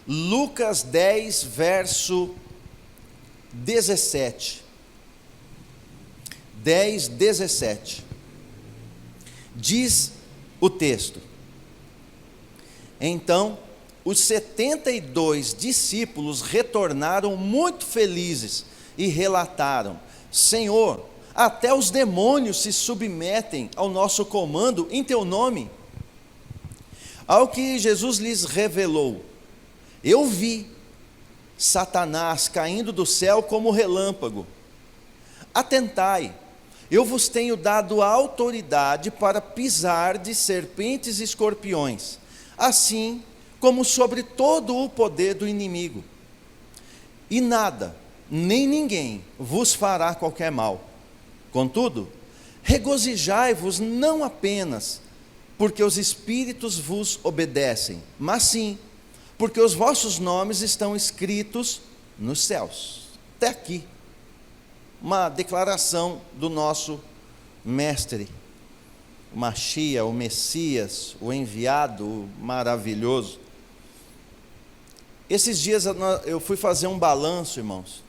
Lucas 10, verso 17. 10, 17. Diz o texto: então os 72 discípulos retornaram muito felizes e relataram: Senhor, até os demônios se submetem ao nosso comando em teu nome. Ao que Jesus lhes revelou: eu vi Satanás caindo do céu como relâmpago. Atentai, eu vos tenho dado autoridade para pisar de serpentes e escorpiões, assim como sobre todo o poder do inimigo. E nada, nem ninguém vos fará qualquer mal. Contudo, regozijai-vos não apenas porque os espíritos vos obedecem, mas sim porque os vossos nomes estão escritos nos céus. Até aqui, uma declaração do nosso mestre, o Machia, o Messias, o enviado, o maravilhoso. Esses dias eu fui fazer um balanço, irmãos,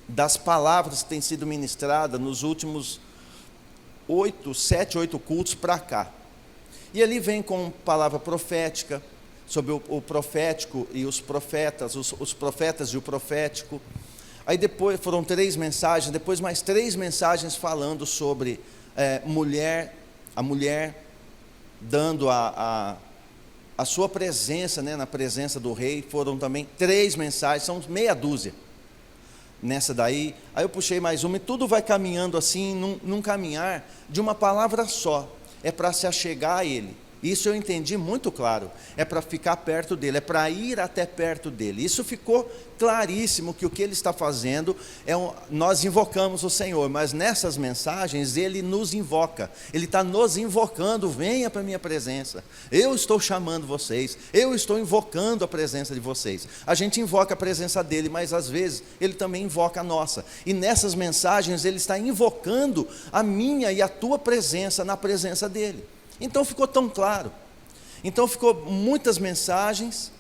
das palavras que têm sido ministradas nos últimos 7, 8 cultos para cá. E ali vem com palavra profética, sobre o profético e os profetas, os profetas e o profético. Aí depois foram 3 mensagens, depois mais 3 mensagens falando sobre a mulher dando a sua presença, né, na presença do rei. Foram também 3 mensagens, são meia dúzia nessa daí. Aí eu puxei mais uma e tudo vai caminhando assim, num caminhar de uma palavra só. É para se achegar a Ele. Isso eu entendi muito claro. É para ficar perto dEle, é para ir até perto dEle. Isso ficou claríssimo, que o que Ele está fazendo nós invocamos o Senhor, mas nessas mensagens Ele nos invoca. Ele está nos invocando: venha para a minha presença, eu estou chamando vocês, eu estou invocando a presença de vocês. A gente invoca a presença dEle, mas às vezes Ele também invoca a nossa. E nessas mensagens Ele está invocando a minha e a tua presença na presença dEle. Então ficou tão claro. Então ficou muitas mensagens,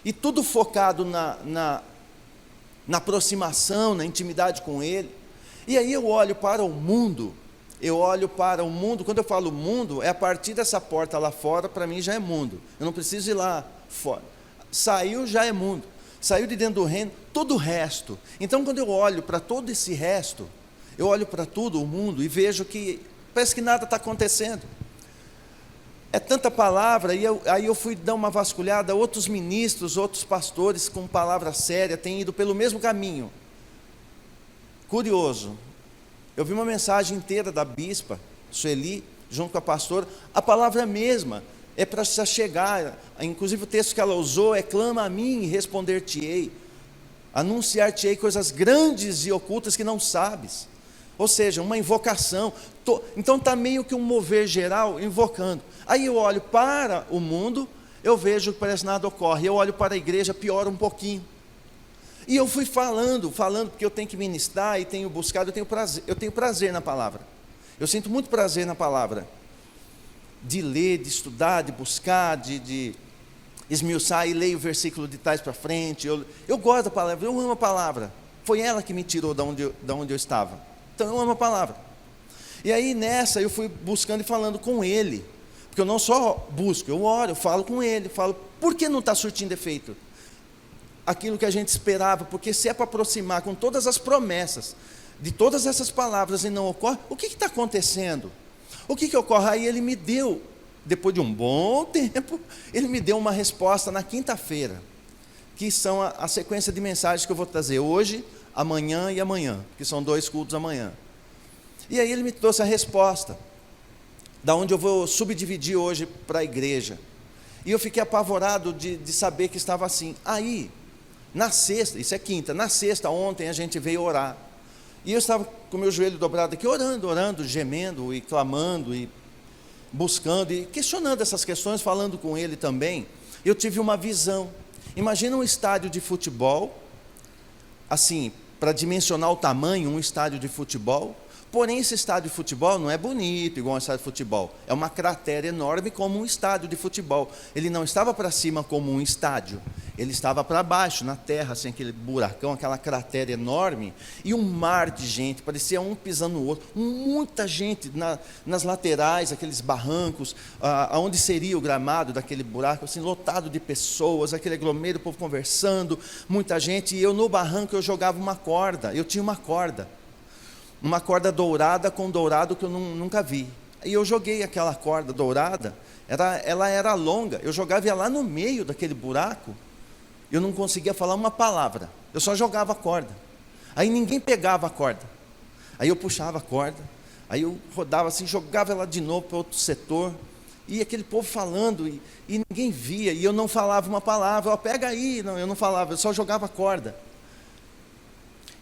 e tudo focado na aproximação, na intimidade com Ele. E aí eu olho para o mundo, quando eu falo mundo, é a partir dessa porta lá fora, para mim já é mundo. Eu não preciso ir lá fora. Saiu, já é mundo. Saiu de dentro do reino, todo o resto. Então quando eu olho para todo esse resto, eu olho para tudo o mundo e vejo que parece que nada está acontecendo. É tanta palavra, e aí eu fui dar uma vasculhada. Outros ministros, outros pastores com palavra séria têm ido pelo mesmo caminho. Curioso, eu vi uma mensagem inteira da bispa Sueli, junto com a pastora. A palavra é a mesma, é para se achegar. Inclusive o texto que ela usou é: clama a mim e responder-te-ei, anunciar-te-ei coisas grandes e ocultas que não sabes. Ou seja, uma invocação. Então está meio que um mover geral, invocando. Aí eu olho para o mundo, eu vejo que parece que nada ocorre. Eu olho para a igreja, piora um pouquinho. E eu fui falando, porque eu tenho que ministrar e tenho buscado, eu tenho prazer na palavra. Eu sinto muito prazer na palavra. De ler, de estudar, de buscar, de esmiuçar, e leio o versículo de trás para frente. Eu gosto da palavra, eu amo a palavra. Foi ela que me tirou da onde eu estava. Então eu amo a palavra. E aí nessa eu fui buscando e falando com Ele. Porque eu não só busco, eu oro, eu falo com Ele, falo: por que não está surtindo efeito aquilo que a gente esperava? Porque se é para aproximar com todas as promessas de todas essas palavras e não ocorre, o que está acontecendo? O que ocorre? Aí Ele me deu, depois de um bom tempo, Ele me deu uma resposta na quinta-feira, que são a sequência de mensagens que eu vou trazer hoje, amanhã e amanhã, que são 2 cultos amanhã. E aí Ele me trouxe a resposta, da onde eu vou subdividir hoje para a igreja. E eu fiquei apavorado de saber que estava assim. Aí, na sexta, isso é quinta, na sexta, ontem, a gente veio orar. E eu estava com o meu joelho dobrado aqui, orando, gemendo e clamando e buscando e questionando essas questões, falando com Ele também. Eu tive uma visão. Imagina um estádio de futebol, assim, para dimensionar o tamanho, um estádio de futebol. Porém, esse estádio de futebol não é bonito igual um estádio de futebol. É uma cratera enorme como um estádio de futebol. Ele não estava para cima como um estádio. Ele estava para baixo, na terra, assim, aquele buracão, aquela cratera enorme, e um mar de gente, parecia um pisando no outro, muita gente nas laterais, aqueles barrancos, aonde seria o gramado daquele buraco, assim, lotado de pessoas, aquele aglomerado, o povo conversando, muita gente, e eu no barranco eu jogava uma corda, eu tinha uma corda dourada com dourado que eu nunca vi, e eu joguei aquela corda dourada, ela era longa, eu jogava ela lá no meio daquele buraco, eu não conseguia falar uma palavra, eu só jogava a corda, aí ninguém pegava a corda, aí eu puxava a corda, aí eu rodava assim, jogava ela de novo para outro setor, e aquele povo falando, e ninguém via, e eu não falava uma palavra, pega aí, não, eu não falava, eu só jogava a corda,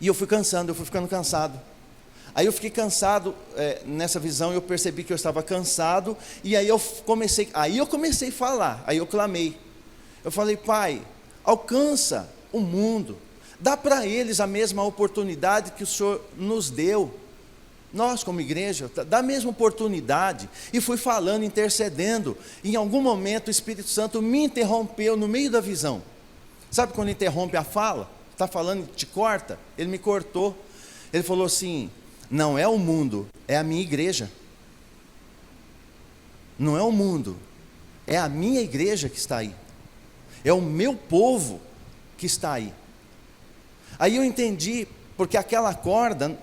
e eu fui ficando cansado, aí eu fiquei cansado, nessa visão eu percebi que eu estava cansado, e aí eu comecei a falar, aí eu clamei, eu falei: Pai, alcança o mundo, dá para eles a mesma oportunidade que o Senhor nos deu, nós como igreja, dá a mesma oportunidade, e fui falando, intercedendo, e em algum momento o Espírito Santo me interrompeu no meio da visão, sabe quando interrompe a fala, está falando e te corta? Ele me cortou, ele falou assim: não é o mundo, é a minha igreja, não é o mundo, é a minha igreja que está aí, é o meu povo que está aí. Aí eu entendi, porque aquela corda,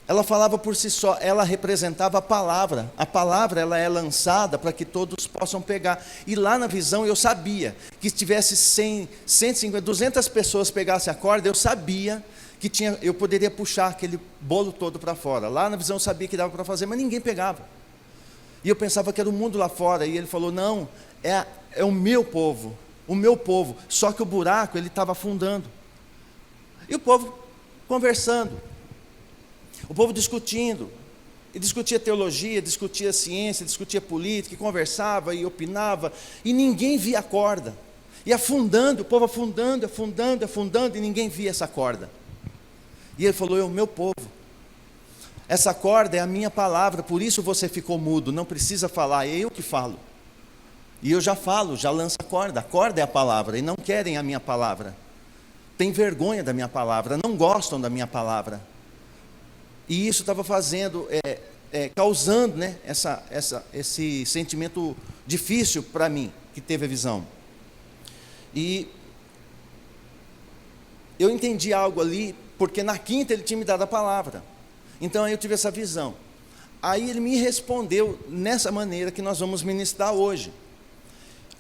ela falava por si só, ela representava a palavra ela é lançada para que todos possam pegar, e lá na visão eu sabia, que se tivesse 100, 150, 200 pessoas pegassem a corda, eu sabia que eu poderia puxar aquele bolo todo para fora, lá na visão eu sabia que dava para fazer, mas ninguém pegava, e eu pensava que era o mundo lá fora, e ele falou: não, é o meu povo, só que o buraco ele estava afundando, e o povo conversando, o povo discutindo, e discutia teologia, discutia ciência, discutia política, e conversava e opinava, e ninguém via a corda, e afundando, o povo afundando, e ninguém via essa corda, e ele falou: é o meu povo, essa corda é a minha palavra, por isso você ficou mudo, não precisa falar, é eu que falo, e eu já falo, já lanço a corda é a palavra, e não querem a minha palavra, têm vergonha da minha palavra, não gostam da minha palavra, e isso estava fazendo, causando, né, esse sentimento difícil para mim, que teve a visão, e eu entendi algo ali, porque na quinta ele tinha me dado a palavra, então aí eu tive essa visão, aí ele me respondeu nessa maneira que nós vamos ministrar hoje.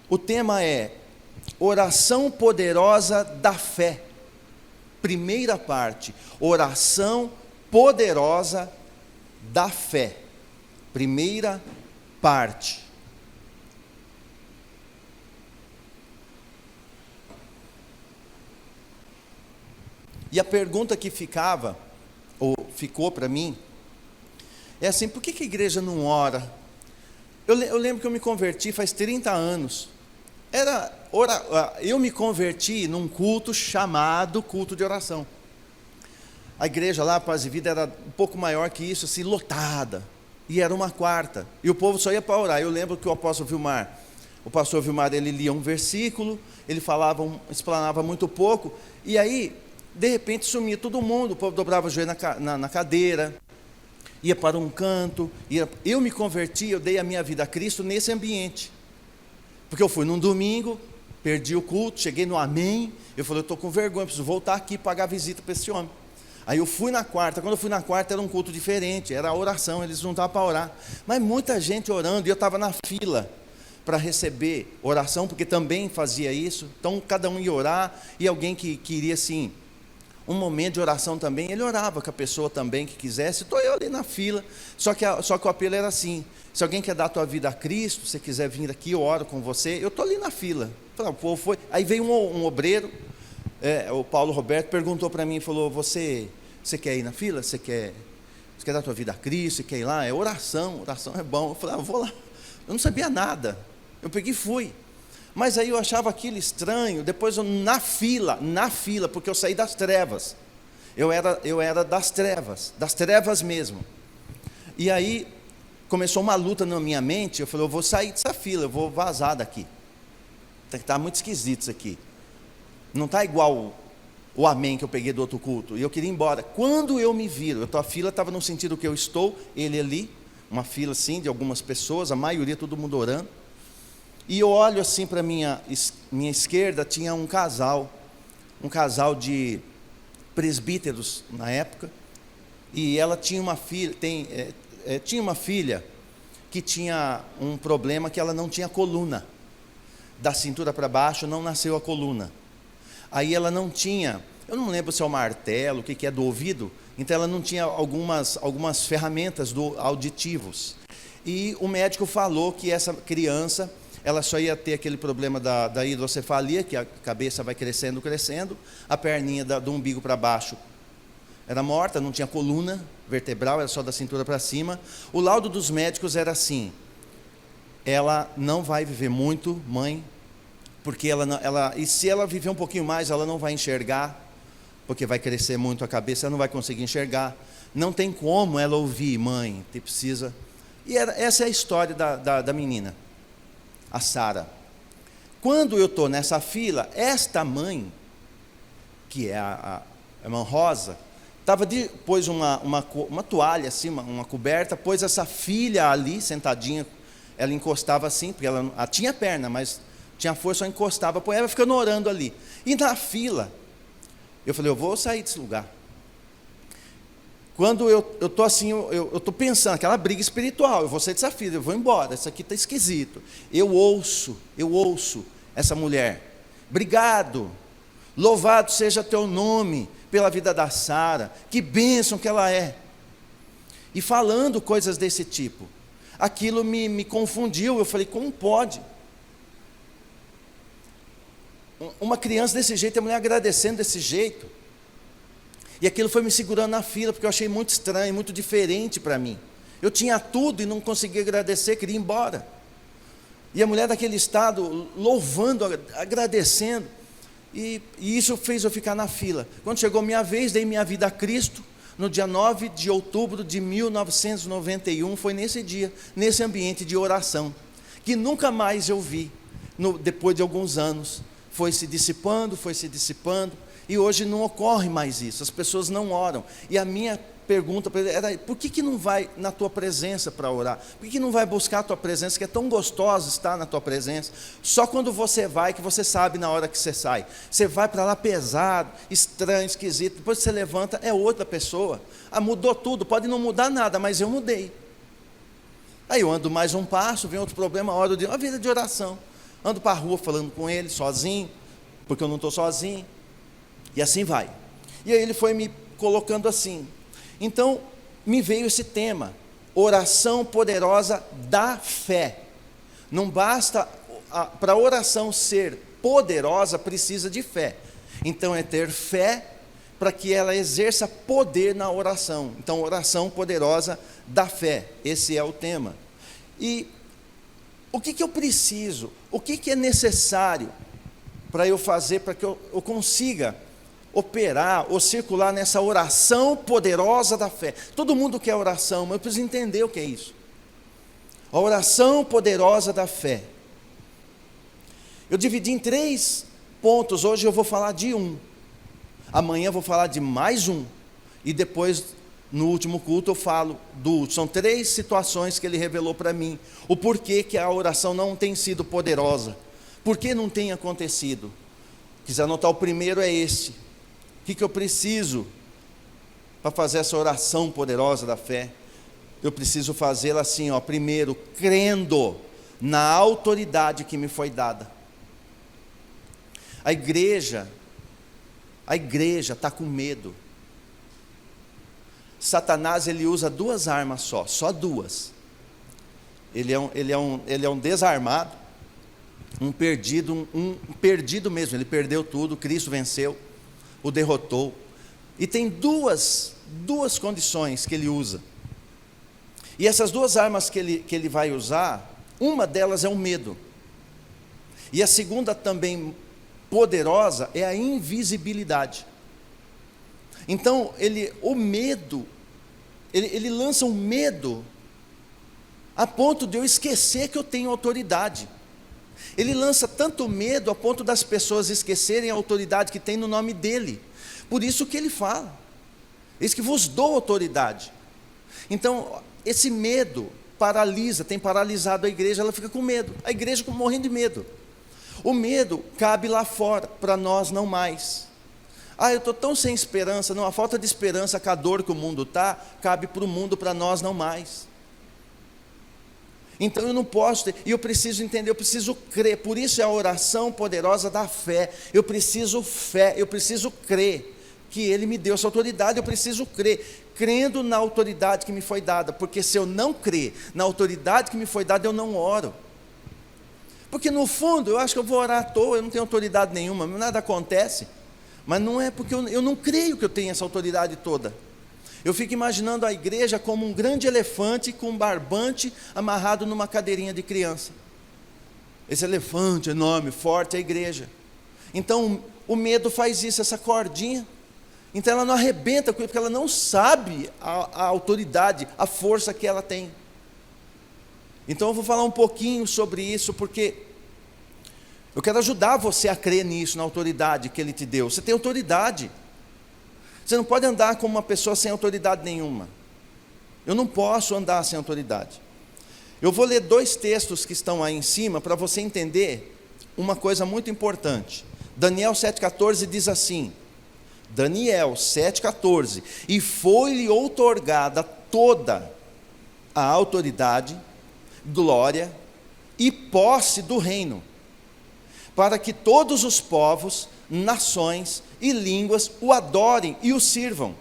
O tema é oração poderosa da fé, primeira parte, oração poderosa da fé, primeira parte. E a pergunta que ficou para mim, é assim: por que a igreja não ora? Eu lembro que eu me converti faz 30 anos, eu me converti num culto chamado culto de oração, a igreja lá, Paz e Vida, era um pouco maior que isso, assim, lotada, e era uma quarta, e o povo só ia para orar. Eu lembro que o pastor Vilmar, ele lia um versículo, ele explanava muito pouco, e aí, de repente sumia todo mundo, o povo dobrava o joelho na cadeira, ia para um canto, eu me converti, eu dei a minha vida a Cristo nesse ambiente, porque eu fui num domingo, perdi o culto, cheguei no amém, eu falei: eu estou com vergonha, preciso voltar aqui e pagar visita para esse homem. Aí eu fui na quarta, quando eu fui na quarta era um culto diferente, era a oração, eles não estavam para orar, mas muita gente orando, e eu estava na fila para receber oração, porque também fazia isso, então cada um ia orar, e alguém que queria assim, um momento de oração também, ele orava com a pessoa também que quisesse, estou eu ali na fila, só que o apelo era assim: se alguém quer dar a tua vida a Cristo, se quiser vir aqui, eu oro com você, eu estou ali na fila. O povo foi, aí veio um obreiro, o Paulo Roberto perguntou para mim, falou: você quer ir na fila? Você quer dar a tua vida a Cristo? Você quer ir lá? É oração é bom. Eu falei: eu vou lá. Eu não sabia nada, eu peguei e fui. Mas aí eu achava aquilo estranho, depois na fila, porque eu saí das trevas, eu era das trevas mesmo, e aí começou uma luta na minha mente, eu falei: eu vou sair dessa fila, eu vou vazar daqui, está muito esquisito isso aqui, Não está igual o amém que eu peguei do outro culto. E eu queria ir embora. Quando eu me viro, a fila estava no sentido que eu estou, ele ali, uma fila assim de algumas pessoas, a maioria todo mundo orando. E eu olho assim para minha esquerda, tinha um casal de presbíteros na época, e ela tinha uma filha, tinha uma filha que tinha um problema, que ela não tinha coluna, da cintura para baixo não nasceu a coluna. Aí ela não tinha, eu não lembro se é o martelo, o que é do ouvido, então ela não tinha algumas ferramentas auditivos. E o médico falou que essa criança, ela só ia ter aquele problema da hidrocefalia, que a cabeça vai crescendo, a perninha do umbigo para baixo era morta, não tinha coluna vertebral, era só da cintura para cima. O laudo dos médicos era assim: ela não vai viver muito, mãe, porque e se ela viver um pouquinho mais, ela não vai enxergar, porque vai crescer muito a cabeça, ela não vai conseguir enxergar, não tem como ela ouvir, mãe, te precisa. E essa é a história da menina, a Sara. Quando eu estou nessa fila, esta mãe, que é a irmã Rosa, pôs uma toalha assim, uma coberta, pôs essa filha ali, sentadinha, ela encostava assim, porque ela tinha perna, mas tinha força, só encostava, põe ela ficando orando ali. E na fila, eu falei, eu vou sair desse lugar. Quando eu estou assim, eu estou pensando, aquela briga espiritual, eu vou sair dessa fila, eu vou embora, isso aqui está esquisito. Eu ouço essa mulher: obrigado, louvado seja teu nome pela vida da Sara, que bênção que ela é. E falando coisas desse tipo, aquilo me confundiu. Eu falei, como pode? Uma criança desse jeito, a mulher agradecendo desse jeito. E aquilo foi me segurando na fila, porque eu achei muito estranho, muito diferente para mim. Eu tinha tudo e não conseguia agradecer, queria ir embora. E a mulher daquele estado, louvando, agradecendo. E isso fez eu ficar na fila. Quando chegou minha vez, dei minha vida a Cristo, no dia 9 de outubro de 1991, foi nesse dia, nesse ambiente de oração, que nunca mais eu vi, depois de alguns anos. Foi se dissipando, e hoje não ocorre mais isso, as pessoas não oram. E a minha pergunta para ele era: por que não vai na tua presença para orar? Por que não vai buscar a tua presença, que é tão gostoso estar na tua presença? Só quando você vai, que você sabe na hora que você sai. Você vai para lá pesado, estranho, esquisito, depois você levanta, é outra pessoa. Mudou tudo, pode não mudar nada, mas eu mudei. Aí eu ando mais um passo, vem outro problema, uma vida de oração. Ando para a rua falando com ele, sozinho, porque eu não estou sozinho. E assim vai. E aí ele foi me colocando assim. Então, me veio esse tema: oração poderosa da fé. Não basta, para a oração ser poderosa, precisa de fé. Então, é ter fé para que ela exerça poder na oração. Então, oração poderosa da fé. Esse é o tema. E o que eu preciso? O que é necessário para eu fazer, para que eu consiga operar ou circular nessa oração poderosa da fé? Todo mundo quer oração, mas eu preciso entender o que é isso. A oração poderosa da fé. Eu dividi em 3 pontos. Hoje eu vou falar de um. Amanhã eu vou falar de mais um. E depois, no último culto, eu falo do último. São 3 situações que ele revelou para mim. O porquê que a oração não tem sido poderosa. Por que não tem acontecido? Quiser anotar, o primeiro é esse. O que eu preciso para fazer essa oração poderosa da fé? Eu preciso fazê-la assim, primeiro, crendo na autoridade que me foi dada. A igreja está com medo. Satanás, ele usa 2 armas só 2. Ele é um desarmado, um perdido mesmo. Ele perdeu tudo, Cristo venceu, o derrotou. E tem duas condições que ele usa. E essas 2 armas que ele vai usar, uma delas é o medo. E a segunda, também poderosa, é a invisibilidade. Então, o medo, ele lança um medo a ponto de eu esquecer que eu tenho autoridade. Ele lança tanto medo a ponto das pessoas esquecerem a autoridade que tem no nome dele. Por isso que ele fala: eis que vos dou autoridade. Então, esse medo paralisa, tem paralisado a igreja, ela fica com medo. A igreja morrendo de medo. O medo cabe lá fora, para nós não mais. Eu estou tão sem esperança. Não, a falta de esperança, com a dor que o mundo está, cabe para o mundo, para nós não mais. Então eu não posso ter, e eu preciso entender, eu preciso crer. Por isso é a oração poderosa da fé. Eu preciso crer que Ele me deu essa autoridade. Eu preciso crer, crendo na autoridade que me foi dada. Porque se eu não crer na autoridade que me foi dada, eu não oro. Porque no fundo eu acho que eu vou orar à toa, eu não tenho autoridade nenhuma, nada acontece. Mas não é porque eu não creio que eu tenho essa autoridade toda. Eu fico imaginando a igreja como um grande elefante com um barbante amarrado numa cadeirinha de criança. Esse elefante enorme, forte, é a igreja. Então o medo faz isso, essa cordinha. Então ela não arrebenta com ele, porque ela não sabe a autoridade, a força que ela tem. Então eu vou falar um pouquinho sobre isso, porque eu quero ajudar você a crer nisso, na autoridade que Ele te deu. Você tem autoridade. Você não pode andar como uma pessoa sem autoridade nenhuma. Eu não posso andar sem autoridade. Eu vou ler 2 textos que estão aí em cima, para você entender uma coisa muito importante. Daniel 7,14 diz assim, Daniel 7,14: e foi-lhe outorgada toda a autoridade, glória e posse do reino, para que todos os povos, nações e línguas o adorem e o sirvam.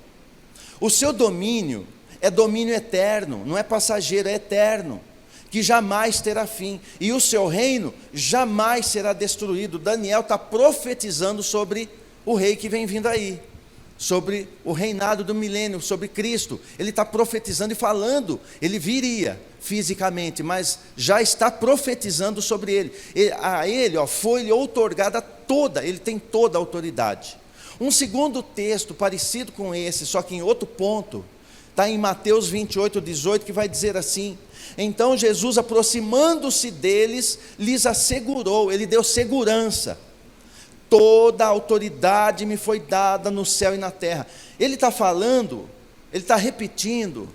O seu domínio é domínio eterno, não é passageiro, é eterno, que jamais terá fim, e o seu reino jamais será destruído. Daniel está profetizando sobre o rei que vem vindo aí, sobre o reinado do milênio, sobre Cristo. Ele está profetizando e falando, ele viria fisicamente, mas já está profetizando sobre ele. A ele foi-lhe outorgada toda, ele tem toda a autoridade. Um segundo texto parecido com esse, só que em outro ponto, está em Mateus 28:18, que vai dizer assim: então Jesus, aproximando-se deles, lhes assegurou, ele deu segurança: toda a autoridade me foi dada no céu e na terra. Ele está falando, ele está repetindo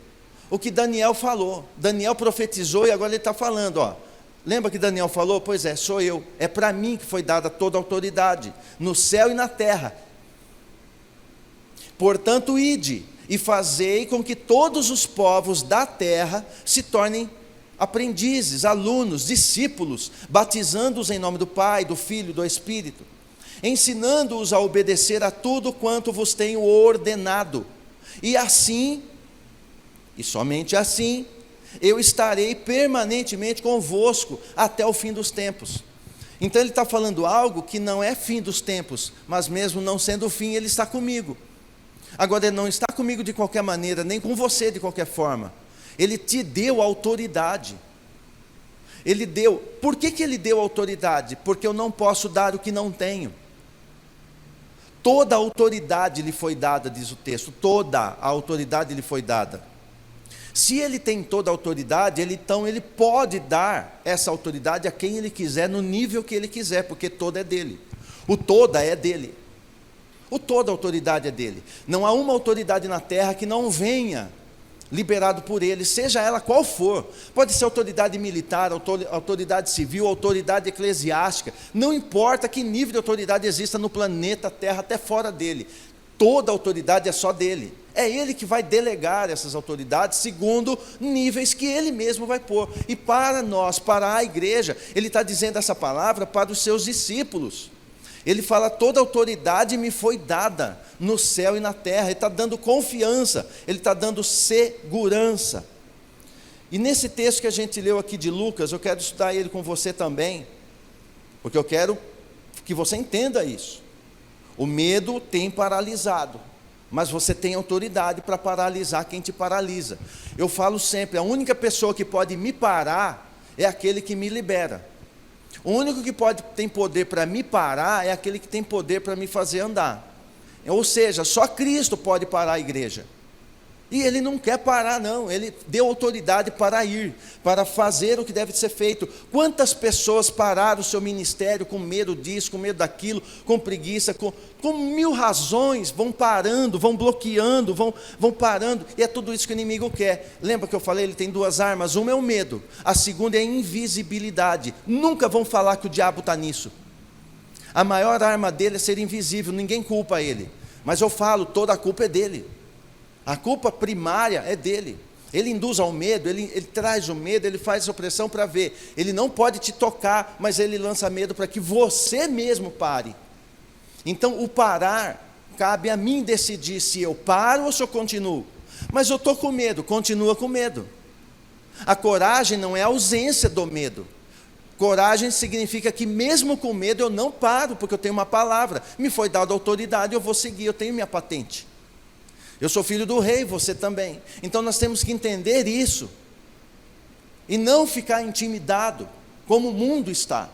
o que Daniel falou. Daniel profetizou e agora ele está falando, lembra que Daniel falou? Pois é, sou eu, é para mim que foi dada toda a autoridade, no céu e na terra. Portanto, ide e fazei com que todos os povos da terra se tornem aprendizes, alunos, discípulos, batizando-os em nome do Pai, do Filho e do Espírito, ensinando-os a obedecer a tudo quanto vos tenho ordenado. E assim, e somente assim, eu estarei permanentemente convosco até o fim dos tempos. Então ele está falando algo que não é fim dos tempos, mas mesmo não sendo o fim, ele está comigo. Agora ele não está comigo de qualquer maneira, nem com você de qualquer forma. Ele te deu autoridade. Ele deu. Por que ele deu autoridade? Porque eu não posso dar o que não tenho. Toda a autoridade lhe foi dada, diz o texto, toda a autoridade lhe foi dada. Se ele tem toda a autoridade, então ele pode dar essa autoridade a quem ele quiser, no nível que ele quiser, porque toda é dele. O toda é dele. Toda a autoridade é dele. Não há uma autoridade na terra que não venha liberado por ele, seja ela qual for. Pode ser autoridade militar, autoridade civil, autoridade eclesiástica, não importa que nível de autoridade exista no planeta Terra, até fora dele. Toda autoridade é só dele. É ele que vai delegar essas autoridades segundo níveis que ele mesmo vai pôr. E para nós, para a igreja, ele está dizendo essa palavra para os seus discípulos. Ele fala: toda autoridade me foi dada no céu e na terra. Ele está dando confiança, ele está dando segurança. E nesse texto que a gente leu aqui de Lucas, eu quero estudar ele com você também, porque eu quero que você entenda isso. O medo tem paralisado, mas você tem autoridade para paralisar quem te paralisa. Eu falo sempre, a única pessoa que pode me parar é aquele que me libera. O único que tem poder para me parar é aquele que tem poder para me fazer andar. Ou seja, só Cristo pode parar a igreja. E ele não quer parar, não. Ele deu autoridade para ir, para fazer o que deve ser feito. Quantas pessoas pararam o seu ministério com medo disso, com medo daquilo, com preguiça, com mil razões, vão parando, vão bloqueando, vão parando. E é tudo isso que o inimigo quer. Lembra que eu falei, ele tem duas armas. Uma é o medo, a segunda é a invisibilidade. Nunca vão falar que o diabo está nisso. A maior arma dele é ser invisível, ninguém culpa ele. Mas eu falo, toda a culpa é dele. A culpa primária é dele. Ele induz ao medo, ele traz o medo, ele faz essa opressão para ver. Ele não pode te tocar, mas ele lança medo para que você mesmo pare. Então o parar, cabe a mim decidir se eu paro ou se eu continuo. Mas eu estou com medo, continua com medo. A coragem não é a ausência do medo. Coragem significa que mesmo com medo eu não paro, porque eu tenho uma palavra. Me foi dada autoridade, eu vou seguir, eu tenho minha patente. Eu sou filho do rei, você também. Então nós temos que entender isso. E não ficar intimidado, como o mundo está.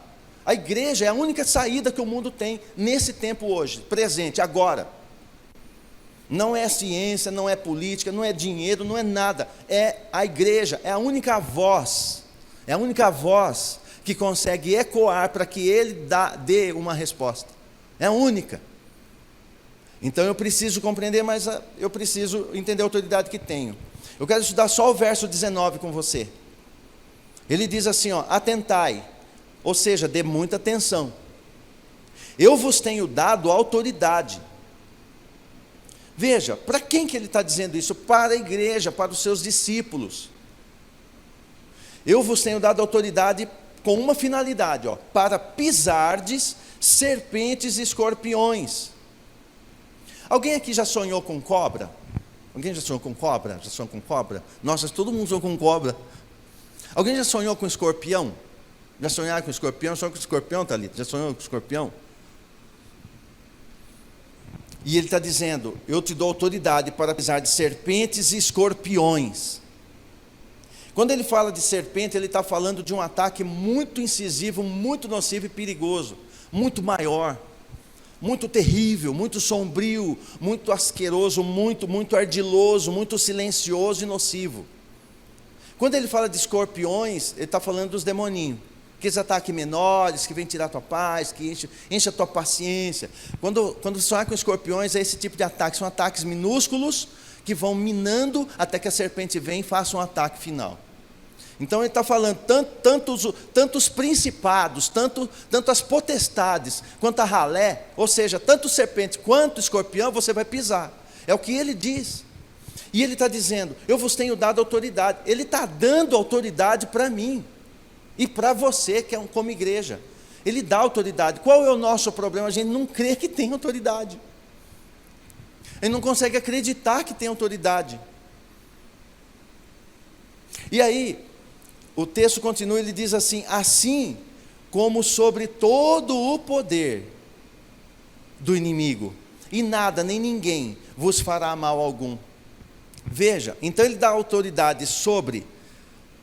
A igreja é a única saída que o mundo tem, nesse tempo hoje, presente, agora. Não é ciência, não é política, não é dinheiro, não é nada. É a igreja, é a única voz. É a única voz que consegue ecoar para que ele dê uma resposta. É a única. Então eu preciso compreender, mas eu preciso entender a autoridade que tenho. Eu quero estudar só o verso 19 com você. Ele diz assim, atentai, ou seja, dê muita atenção. Eu vos tenho dado autoridade. Veja, para quem que ele está dizendo isso? Para a igreja, para os seus discípulos. Eu vos tenho dado autoridade com uma finalidade, para pisardes serpentes e escorpiões. Alguém aqui já sonhou com cobra? Alguém já sonhou com cobra? Já sonhou com cobra? Nossa, todo mundo sonhou com cobra. Alguém já sonhou com escorpião? Já sonharam com escorpião? Sonhou com escorpião, Thalita? Já sonhou com escorpião? E ele está dizendo, eu te dou autoridade para pisar de serpentes e escorpiões. Quando ele fala de serpente, ele está falando de um ataque muito incisivo, muito nocivo e perigoso, muito maior, muito terrível, muito sombrio, muito asqueroso, muito ardiloso, muito silencioso e nocivo. Quando ele fala de escorpiões, ele está falando dos demoninhos, aqueles ataques menores, que vêm tirar a tua paz, que enche a tua paciência. Quando você sonhar com escorpiões, é esse tipo de ataque, são ataques minúsculos, que vão minando até que a serpente venha e faça um ataque final. Então ele está falando tanto os principados, tanto as potestades, quanto a ralé, ou seja, tanto serpente quanto escorpião, você vai pisar. É o que ele diz. E ele está dizendo, eu vos tenho dado autoridade. Ele está dando autoridade para mim e para você, que é como igreja. Ele dá autoridade. Qual é o nosso problema? A gente não crê que tem autoridade. Ele não consegue acreditar que tem autoridade. E aí, o texto continua, ele diz assim, assim como sobre todo o poder do inimigo, e nada nem ninguém vos fará mal algum. Veja, então ele dá autoridade sobre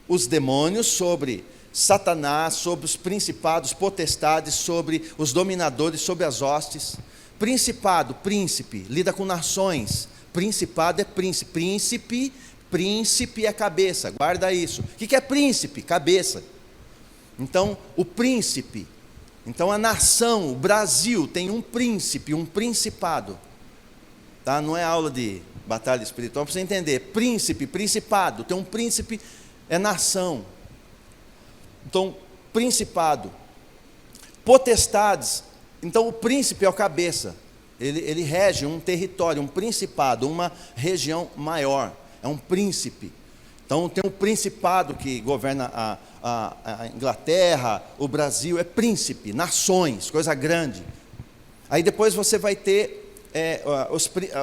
os demônios, sobre Satanás, sobre os principados, potestades, sobre os dominadores, sobre as hostes. Principado, príncipe, lida com nações. Principado é príncipe, príncipe é cabeça, guarda isso. O que é príncipe? Cabeça. Então, o príncipe, então a nação, o Brasil tem um príncipe, um principado. Tá? Não é aula de batalha espiritual, para você entender. Príncipe, principado, tem um príncipe, é nação. Então, principado. Potestades, então o príncipe é o cabeça. Ele rege um território, um principado, uma região maior. É um príncipe. Então tem um principado que governa a Inglaterra, o Brasil, é príncipe, nações, coisa grande. Aí depois você vai ter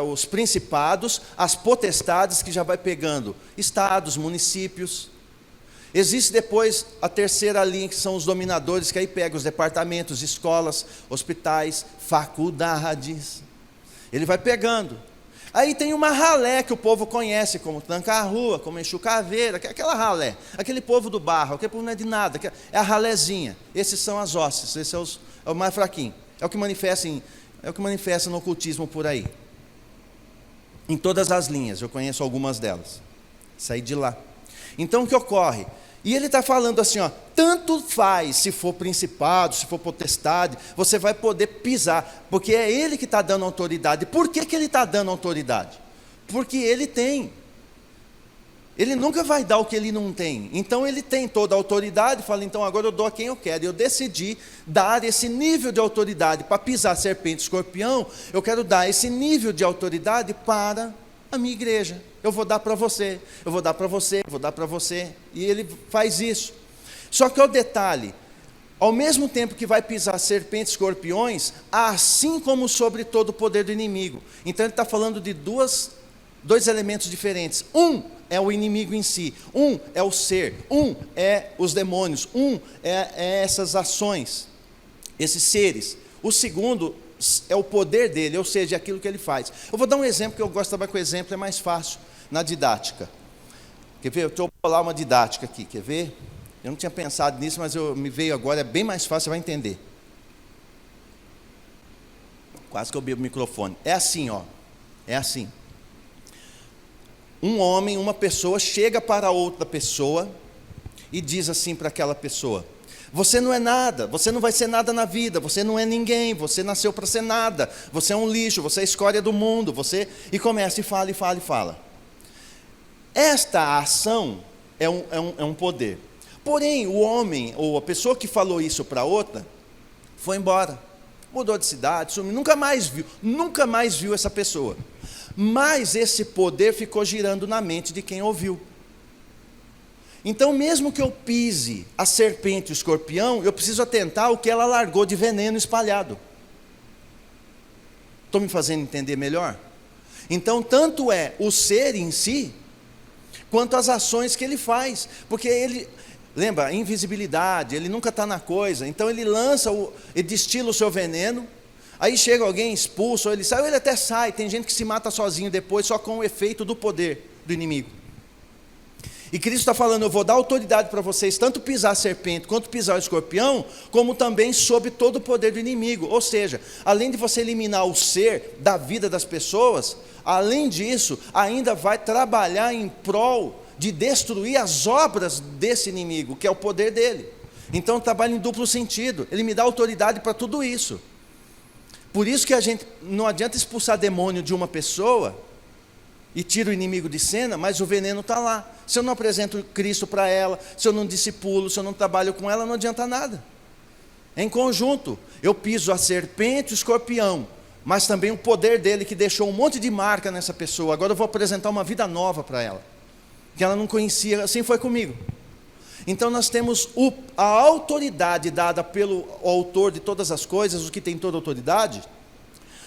os principados, as potestades, que já vai pegando estados, municípios. Existe depois a terceira linha, que são os dominadores, que aí pega os departamentos, escolas, hospitais, faculdades. Ele vai pegando. Aí tem uma ralé que o povo conhece, como Tranca-Rua, como Exu Caveira, aquela ralé, aquele povo do barro, aquele povo não é de nada, é a ralézinha. Esses são as hostes, esse é o mais fraquinho. É o que manifesta no ocultismo por aí. em todas as linhas, eu conheço algumas delas. Saí de lá. Então o que ocorre? E ele está falando assim, ó, tanto faz se for principado, se for potestade, você vai poder pisar, porque é ele que está dando autoridade. Por que ele está dando autoridade? Porque ele tem. Ele nunca vai dar o que ele não tem. Então ele tem toda a autoridade, fala, então agora eu dou a quem eu quero. Eu decidi dar esse nível de autoridade para pisar serpente e escorpião, eu quero dar esse nível de autoridade para a minha igreja. Eu vou dar para você, eu vou dar para você, eu vou dar para você. E ele faz isso. Só que o detalhe, ao mesmo tempo que vai pisar serpentes e escorpiões, assim como sobre todo o poder do inimigo. Então ele está falando de dois elementos diferentes. Um é o inimigo em si, um é o ser, um é os demônios, um é essas ações, esses seres. O segundo é o poder dele, ou seja, aquilo que ele faz. Eu vou dar um exemplo, que eu gosto de trabalhar com exemplo, é mais fácil na didática. Quer ver? Eu estou lá uma didática aqui, quer ver? Eu não tinha pensado nisso, mas me veio agora, é bem mais fácil, você vai entender. Quase que eu bebo o microfone. É assim, ó. É assim. Um homem, uma pessoa, chega para outra pessoa e diz assim para aquela pessoa: você não é nada, você não vai ser nada na vida, você não é ninguém, você nasceu para ser nada, você é um lixo, você é a escória do mundo, você... E começa e fala, e fala, e fala. Esta ação é um poder. Porém, o homem, ou a pessoa que falou isso para outra, foi embora, mudou de cidade, sumiu, nunca mais viu essa pessoa. Mas esse poder ficou girando na mente de quem ouviu. Então, mesmo que eu pise a serpente e o escorpião, eu preciso atentar ao que ela largou de veneno espalhado. Estou me fazendo entender melhor? Então, tanto é o ser em si, quanto as ações que ele faz. Porque ele, lembra, a invisibilidade, ele nunca está na coisa. Então, ele ele destila o seu veneno. Aí chega alguém, expulsa, ou ele sai, ou ele até sai. Tem gente que se mata sozinho depois, só com o efeito do poder do inimigo. E Cristo está falando, eu vou dar autoridade para vocês, tanto pisar a serpente, quanto pisar o escorpião, como também sob todo o poder do inimigo. Ou seja, além de você eliminar o ser da vida das pessoas, além disso, ainda vai trabalhar em prol de destruir as obras desse inimigo, que é o poder dele. Então trabalha em duplo sentido, ele me dá autoridade para tudo isso. Por isso que não adianta expulsar demônio de uma pessoa e tira o inimigo de cena, mas o veneno está lá. Se eu não apresento Cristo para ela, se eu não discipulo, se eu não trabalho com ela, não adianta nada. Em conjunto, eu piso a serpente e o escorpião, mas também o poder dele que deixou um monte de marca nessa pessoa. Agora eu vou apresentar uma vida nova para ela, que ela não conhecia. Assim foi comigo. Então nós temos a autoridade dada pelo autor de todas as coisas, o que tem toda a autoridade,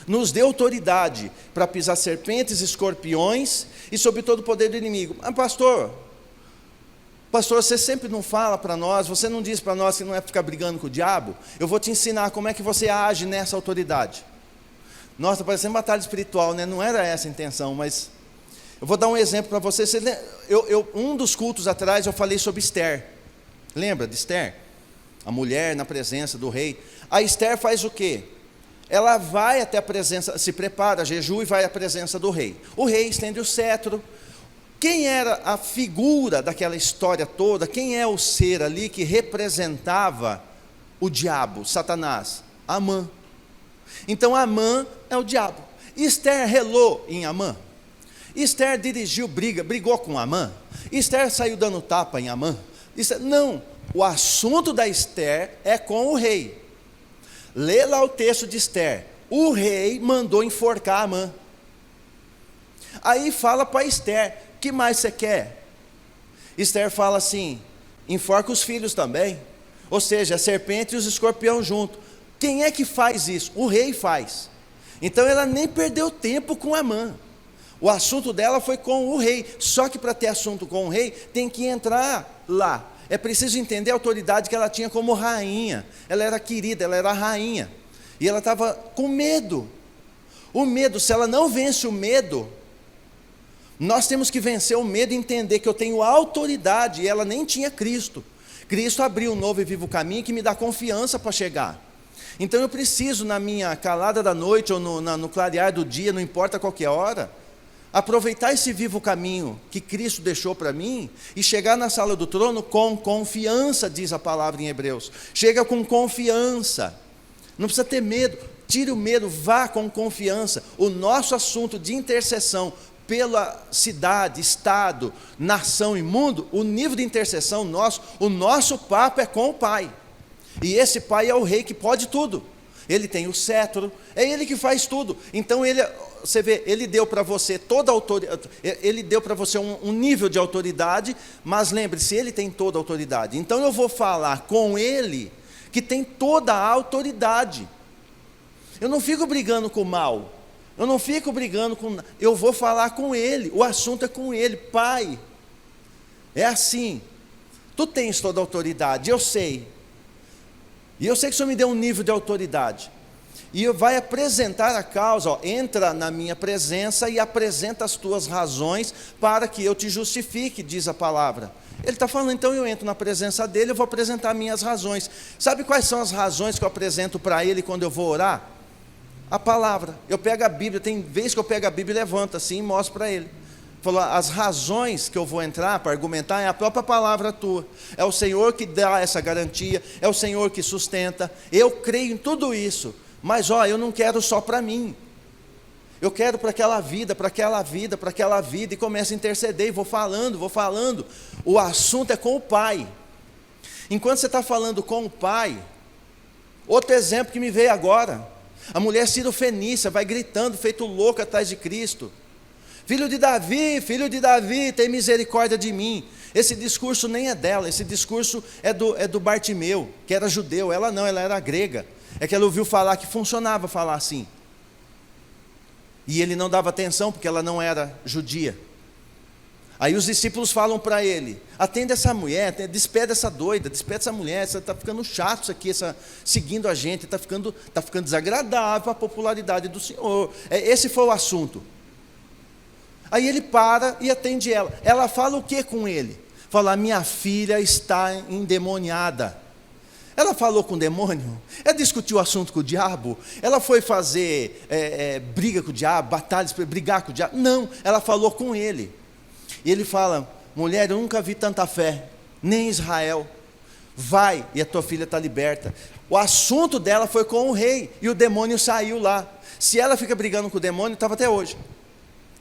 nos deu autoridade para pisar serpentes, escorpiões e sobre todo o poder do inimigo. Ah, pastor, você sempre não fala para nós, você não diz para nós que não é ficar brigando com o diabo? Eu vou te ensinar como é que você age nessa autoridade. Nossa, está parecendo batalha espiritual, né? Não era essa a intenção, mas... Eu vou dar um exemplo para você. Um dos cultos atrás eu falei sobre Esther. Lembra de Esther? A mulher na presença do rei. A Esther faz o quê? Ela vai até a presença, se prepara, jejua e vai à presença do rei. O rei estende o cetro. Quem era a figura daquela história toda? Quem é o ser ali que representava o diabo, Satanás? Amã. Então Amã é o diabo. Esther relou em Amã. Esther dirigiu brigou com Amã. Esther saiu dando tapa em Amã. Não, o assunto da Esther é com o rei. Lê lá o texto de Esther. O rei mandou enforcar Amã. Aí fala para Esther: o que mais você quer? Esther fala assim: enforca os filhos também. Ou seja, a serpente e os escorpião junto. Quem é que faz isso? O rei faz. Então ela nem perdeu tempo com Amã. O assunto dela foi com o rei. Só que para ter assunto com o rei, tem que entrar lá. É preciso entender a autoridade que ela tinha como rainha. Ela era querida, ela era a rainha. E ela estava com medo. O medo, se ela não vence o medo, nós temos que vencer o medo e entender que eu tenho autoridade. E ela nem tinha Cristo. Cristo abriu um novo e vivo caminho que me dá confiança para chegar. Então eu preciso, na minha calada da noite ou no clarear do dia, não importa qualquer hora, aproveitar esse vivo caminho que Cristo deixou para mim e chegar na sala do trono com confiança, diz a palavra em Hebreus. Chega com confiança, não precisa ter medo, tire o medo, vá com confiança. O nosso assunto de intercessão pela cidade, estado, nação e mundo, o nível de intercessão nosso, o nosso papo é com o Pai, e esse Pai é o Rei que pode tudo, Ele tem o cetro, é Ele que faz tudo. Então você vê, Ele deu para você toda a autoridade, Ele deu para você um nível de autoridade, mas lembre-se, Ele tem toda a autoridade. Então eu vou falar com Ele, que tem toda a autoridade. Eu não fico brigando com o mal, eu não fico brigando com... Eu vou falar com Ele, o assunto é com Ele. Pai, é assim, tu tens toda a autoridade, eu sei, e eu sei que o Senhor me deu um nível de autoridade, e vai apresentar a causa, entra na minha presença e apresenta as tuas razões para que eu te justifique, diz a palavra. Ele está falando, então eu entro na presença dele, eu vou apresentar minhas razões. Sabe quais são as razões que eu apresento para ele quando eu vou orar? A palavra. Eu pego a Bíblia, tem vezes que eu pego a Bíblia e levanto assim e mostro para ele. Falou, as razões que eu vou entrar para argumentar é a própria palavra tua. É o Senhor que dá essa garantia, é o Senhor que sustenta. Eu creio em tudo isso, mas eu não quero só para mim. Eu quero para aquela vida, para aquela vida, para aquela vida, e começo a interceder, e vou falando. O assunto é com o Pai. Enquanto você está falando com o Pai, outro exemplo que me veio agora, a mulher Cirofenícia vai gritando, feito louca atrás de Cristo. Filho de Davi, tem misericórdia de mim. Esse discurso nem é dela, esse discurso é do Bartimeu, que era judeu. Ela não, ela era grega. É que ela ouviu falar que funcionava falar assim. E ele não dava atenção, porque ela não era judia. Aí os discípulos falam para ele, atende essa mulher, despede essa doida, despede essa mulher, está ficando chato isso aqui, seguindo a gente, está ficando desagradável a popularidade do Senhor. Esse foi o assunto. Aí ele para e atende ela. Ela fala o que com ele? Fala, minha filha está endemoniada. Ela falou com o demônio? Ela discutiu o assunto com o diabo? Ela foi fazer briga com o diabo, batalhas, brigar com o diabo? Não, ela falou com ele. E ele fala, mulher, eu nunca vi tanta fé, nem em Israel. Vai, e a tua filha está liberta. O assunto dela foi com o rei, e o demônio saiu lá. Se ela fica brigando com o demônio, estava até hoje.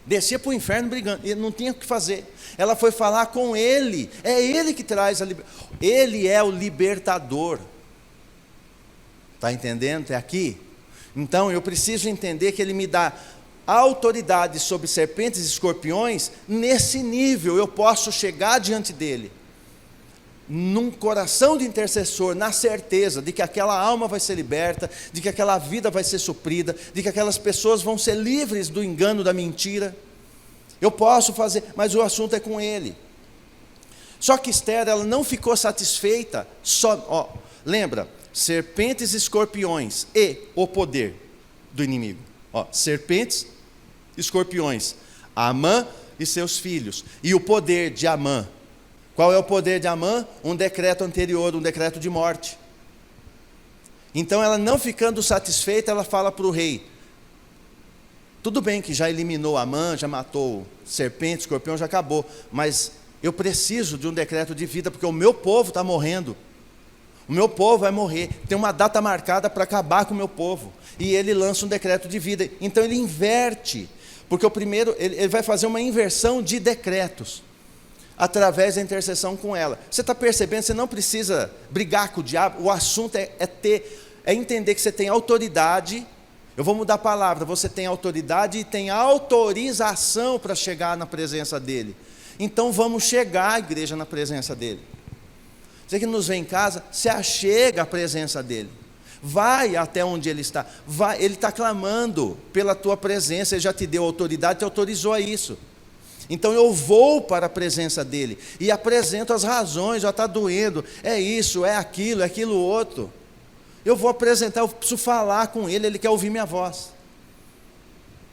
Descia para o inferno brigando, e não tinha o que fazer. Ela foi falar com ele, é ele que traz a libertação. Ele é o libertador. Está entendendo até aqui? Então eu preciso entender que ele me dá autoridade sobre serpentes e escorpiões. Nesse nível eu posso chegar diante dele, num coração de intercessor, na certeza de que aquela alma vai ser liberta, de que aquela vida vai ser suprida, de que aquelas pessoas vão ser livres do engano, da mentira. Eu posso fazer, mas o assunto é com ele. Só que Esther, ela não ficou satisfeita só, lembra, serpentes e escorpiões e o poder do inimigo. Serpentes, escorpiões, Amã e seus filhos, e o poder de Amã. Qual é o poder de Amã? Um decreto anterior, um decreto de morte. Então ela não ficando satisfeita, ela fala para o rei, tudo bem que já eliminou Amã, já matou serpente, escorpião, já acabou, mas eu preciso de um decreto de vida, porque o meu povo está morrendo. O meu povo vai morrer, tem uma data marcada para acabar com o meu povo. E ele lança um decreto de vida. Então ele inverte, porque o primeiro, ele vai fazer uma inversão de decretos, através da intercessão com ela. Você está percebendo? Você não precisa brigar com o diabo. O assunto é entender que você tem autoridade. Eu vou mudar a palavra. Você tem autoridade e tem autorização para chegar na presença dele. Então vamos chegar, igreja, na presença dele. Você que nos vê em casa, se achega à presença dele. Vai até onde ele está. Vai, ele está clamando pela tua presença. Ele já te deu autoridade, te autorizou a isso. Então eu vou para a presença dele e apresento as razões. Já está doendo, é isso, é aquilo outro. Eu vou apresentar, eu preciso falar com ele, ele quer ouvir minha voz.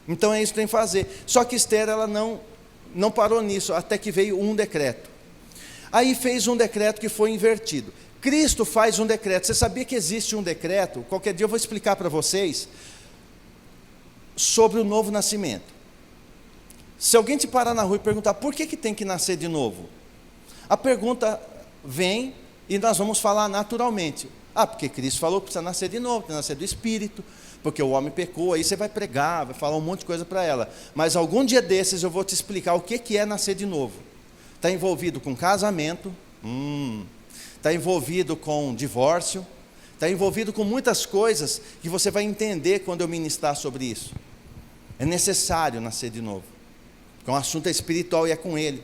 Então é isso que tem que fazer. Só que Esther, ela não parou nisso, até que veio um decreto. Aí fez um decreto que foi invertido. Cristo faz um decreto. Você sabia que existe um decreto? Qualquer dia eu vou explicar para vocês sobre o novo nascimento. Se alguém te parar na rua e perguntar por que tem que nascer de novo, a pergunta vem e nós vamos falar naturalmente. Porque Cristo falou que precisa nascer de novo, precisa nascer do Espírito, porque o homem pecou. Aí você vai pregar, vai falar um monte de coisa para ela. Mas algum dia desses eu vou te explicar o que é nascer de novo. Está envolvido com casamento, está envolvido com divórcio, está envolvido com muitas coisas que você vai entender quando eu ministrar sobre isso. É necessário nascer de novo, porque o assunto é espiritual e é com ele.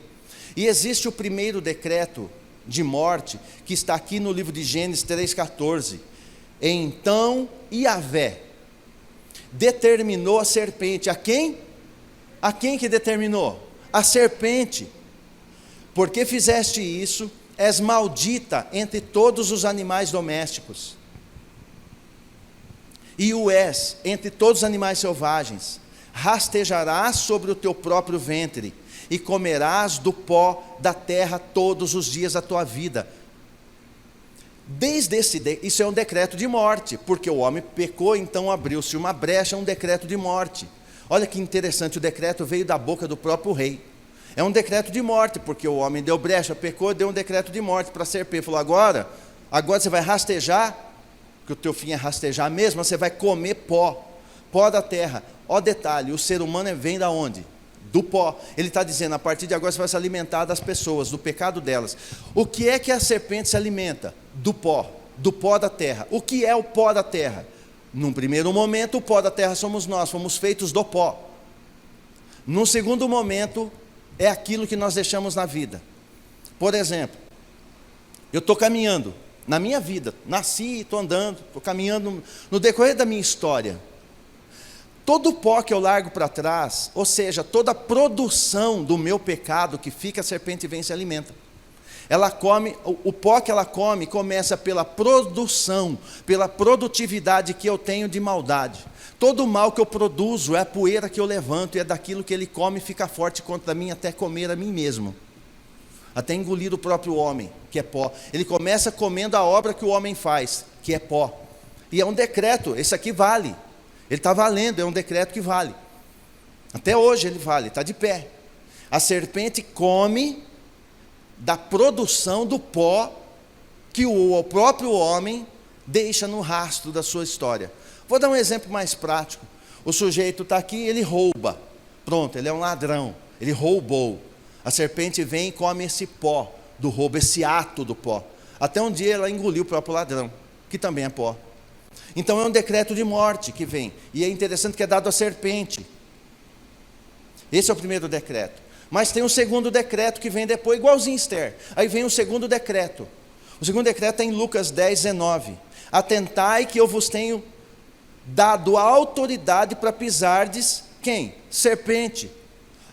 E existe o primeiro decreto de morte, que está aqui no livro de Gênesis 3,14. Então Yahvé determinou a serpente. A quem? A quem que determinou? A serpente. Porque fizeste isso, és maldita entre todos os animais domésticos, e o és entre todos os animais selvagens. Rastejarás sobre o teu próprio ventre, e comerás do pó da terra todos os dias da tua vida. Isso é um decreto de morte, porque o homem pecou, então abriu-se uma brecha, um decreto de morte. Olha que interessante, o decreto veio da boca do próprio rei. É um decreto de morte, porque o homem deu brecha, pecou, deu um decreto de morte para a serpente. Falou, agora você vai rastejar, que o teu fim é rastejar mesmo, você vai comer pó da terra. Ó detalhe, o ser humano vem da onde? Do pó. Ele está dizendo, a partir de agora você vai se alimentar das pessoas, do pecado delas. O que é que a serpente se alimenta? Do pó da terra. O que é o pó da terra? Num primeiro momento, o pó da terra somos nós, fomos feitos do pó. Num segundo momento, é aquilo que nós deixamos na vida. Por exemplo, eu estou caminhando, na minha vida, nasci, estou andando, estou caminhando, no decorrer da minha história, todo o pó que eu largo para trás, ou seja, toda a produção do meu pecado que fica, a serpente vem e se alimenta. Ela come, o pó que ela come começa pela produção, pela produtividade que eu tenho de maldade. Todo o mal que eu produzo é a poeira que eu levanto, e é daquilo que ele come e fica forte contra mim, até comer a mim mesmo, até engolir o próprio homem, que é pó. Ele começa comendo a obra que o homem faz, que é pó. E é um decreto, esse aqui vale. Ele está valendo, é um decreto que vale. Até hoje ele vale, está de pé. A serpente come da produção do pó que o próprio homem deixa no rastro da sua história. Vou dar um exemplo mais prático. O sujeito está aqui, ele rouba. Pronto, ele é um ladrão, ele roubou. A serpente vem e come esse pó do roubo, esse ato do pó. Até um dia ela engoliu o próprio ladrão, que também é pó. Então é um decreto de morte que vem. E é interessante que é dado à serpente. Esse é o primeiro decreto. Mas tem um segundo decreto que vem depois, igualzinho Esther. Aí vem o segundo decreto. O segundo decreto é em Lucas 10, 19. Atentai que eu vos tenho dado a autoridade para pisardes, quem? Serpente.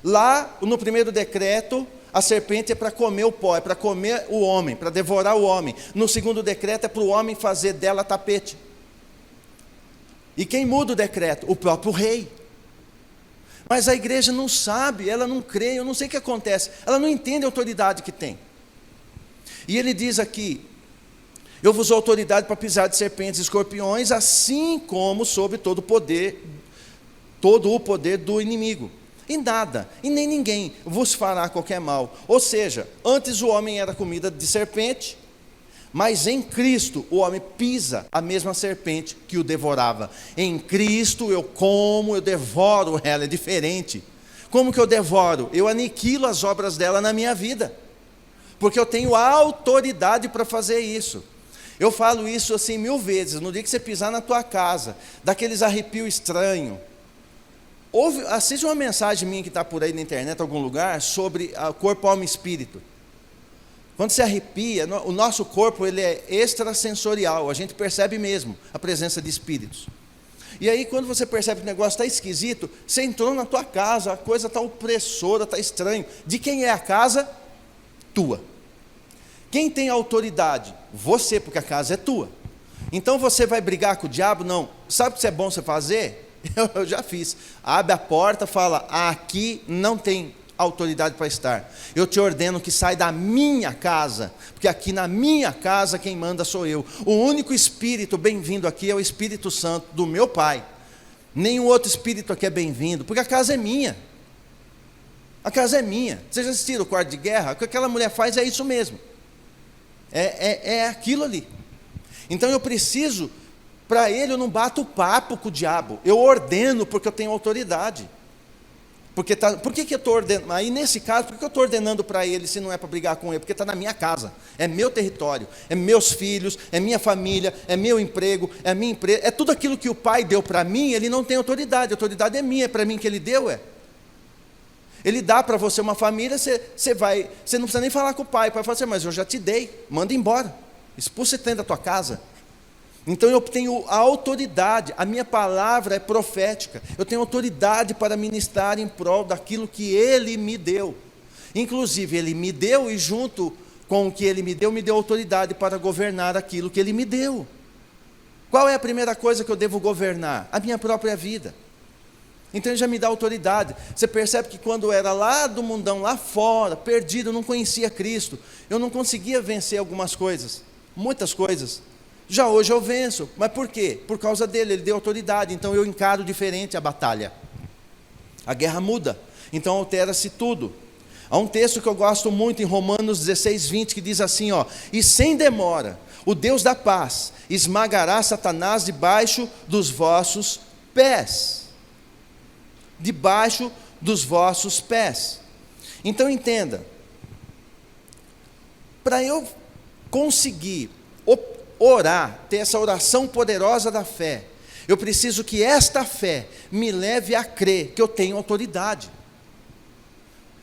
Lá, no primeiro decreto, a serpente é para comer o pó, é para comer o homem, para devorar o homem. No segundo decreto é para o homem fazer dela tapete. E quem muda o decreto? O próprio rei. Mas a igreja não sabe, ela não crê, eu não sei o que acontece. Ela não entende a autoridade que tem. E ele diz aqui, eu vos dou autoridade para pisar de serpentes e escorpiões, assim como sobre todo o poder do inimigo. E nada, e nem ninguém vos fará qualquer mal. Ou seja, antes o homem era comida de serpente, mas em Cristo o homem pisa a mesma serpente que o devorava. Em Cristo eu como, eu devoro ela, é diferente. Como que eu devoro? Eu aniquilo as obras dela na minha vida, porque eu tenho a autoridade para fazer isso. Eu falo isso assim 1000 vezes, no dia que você pisar na tua casa, daqueles arrepios estranhos. Assiste uma mensagem minha que está por aí na internet, em algum lugar, sobre o corpo, alma e espírito. Quando se arrepia, o nosso corpo ele é extrasensorial, a gente percebe mesmo a presença de espíritos. E aí quando você percebe que o negócio está esquisito, você entrou na tua casa, a coisa está opressora, está estranho. De quem é a casa? Tua. Quem tem autoridade? Você, porque a casa é tua. Então você vai brigar com o diabo? Não. Sabe o que é bom você fazer? Eu já fiz. Abre a porta, fala, aqui não tem autoridade para estar. Eu te ordeno que sai da minha casa, porque aqui na minha casa quem manda sou eu. O único espírito bem-vindo aqui é o Espírito Santo do meu Pai. Nenhum outro espírito aqui é bem-vindo, porque a casa é minha. A casa é minha. Vocês já assistiram o Quarto de Guerra? O que aquela mulher faz é isso mesmo. É aquilo ali. Então eu preciso, para ele eu não bato papo com o diabo. Eu ordeno porque eu tenho autoridade. Por que eu estou ordenando? Aí nesse caso, por que eu estou ordenando para ele se não é para brigar com ele? Porque está na minha casa, é meu território, é meus filhos, é minha família, é meu emprego, é minha empresa, é tudo aquilo que o pai deu para mim, ele não tem autoridade, a autoridade é minha, é para mim que ele deu, Ele dá para você uma família, você não precisa nem falar com o pai fala assim, mas eu já te dei, manda embora, expulsa ele da tua casa. Então eu tenho a autoridade, a minha palavra é profética, eu tenho autoridade para ministrar em prol daquilo que Ele me deu. Inclusive Ele me deu e junto com o que Ele me deu autoridade para governar aquilo que Ele me deu. Qual é a primeira coisa que eu devo governar? A minha própria vida. Então Ele já me dá autoridade. Você percebe que quando eu era lá do mundão, lá fora, perdido, eu não conhecia Cristo, eu não conseguia vencer algumas coisas, muitas coisas. Já hoje eu venço, mas por quê? Por causa dele, ele deu autoridade, então eu encaro diferente a batalha. A guerra muda, então altera-se tudo. Há um texto que eu gosto muito em Romanos 16:20 que diz assim, e sem demora, o Deus da paz esmagará Satanás debaixo dos vossos pés. Debaixo dos vossos pés. Então entenda, para eu conseguir orar, ter essa oração poderosa da fé, eu preciso que esta fé me leve a crer que eu tenho autoridade.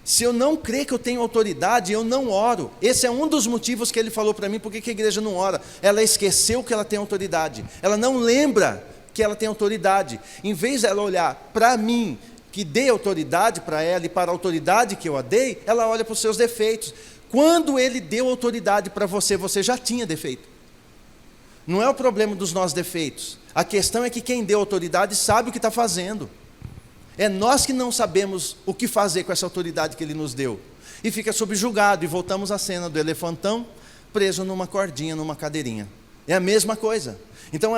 Se eu não crer que eu tenho autoridade, eu não oro. Esse é um dos motivos que ele falou para mim, porque que a igreja não ora. Ela esqueceu que ela tem autoridade, ela não lembra que ela tem autoridade. Em vez de ela olhar para mim, que dei autoridade para ela e para a autoridade que eu a dei, ela olha para os seus defeitos. Quando ele deu autoridade para você, você já tinha defeito. Não é o problema dos nossos defeitos. A questão é que quem deu autoridade sabe o que está fazendo. É nós que não sabemos o que fazer com essa autoridade que Ele nos deu. E fica subjugado, e voltamos à cena do elefantão, preso numa cordinha, numa cadeirinha. É a mesma coisa. Então,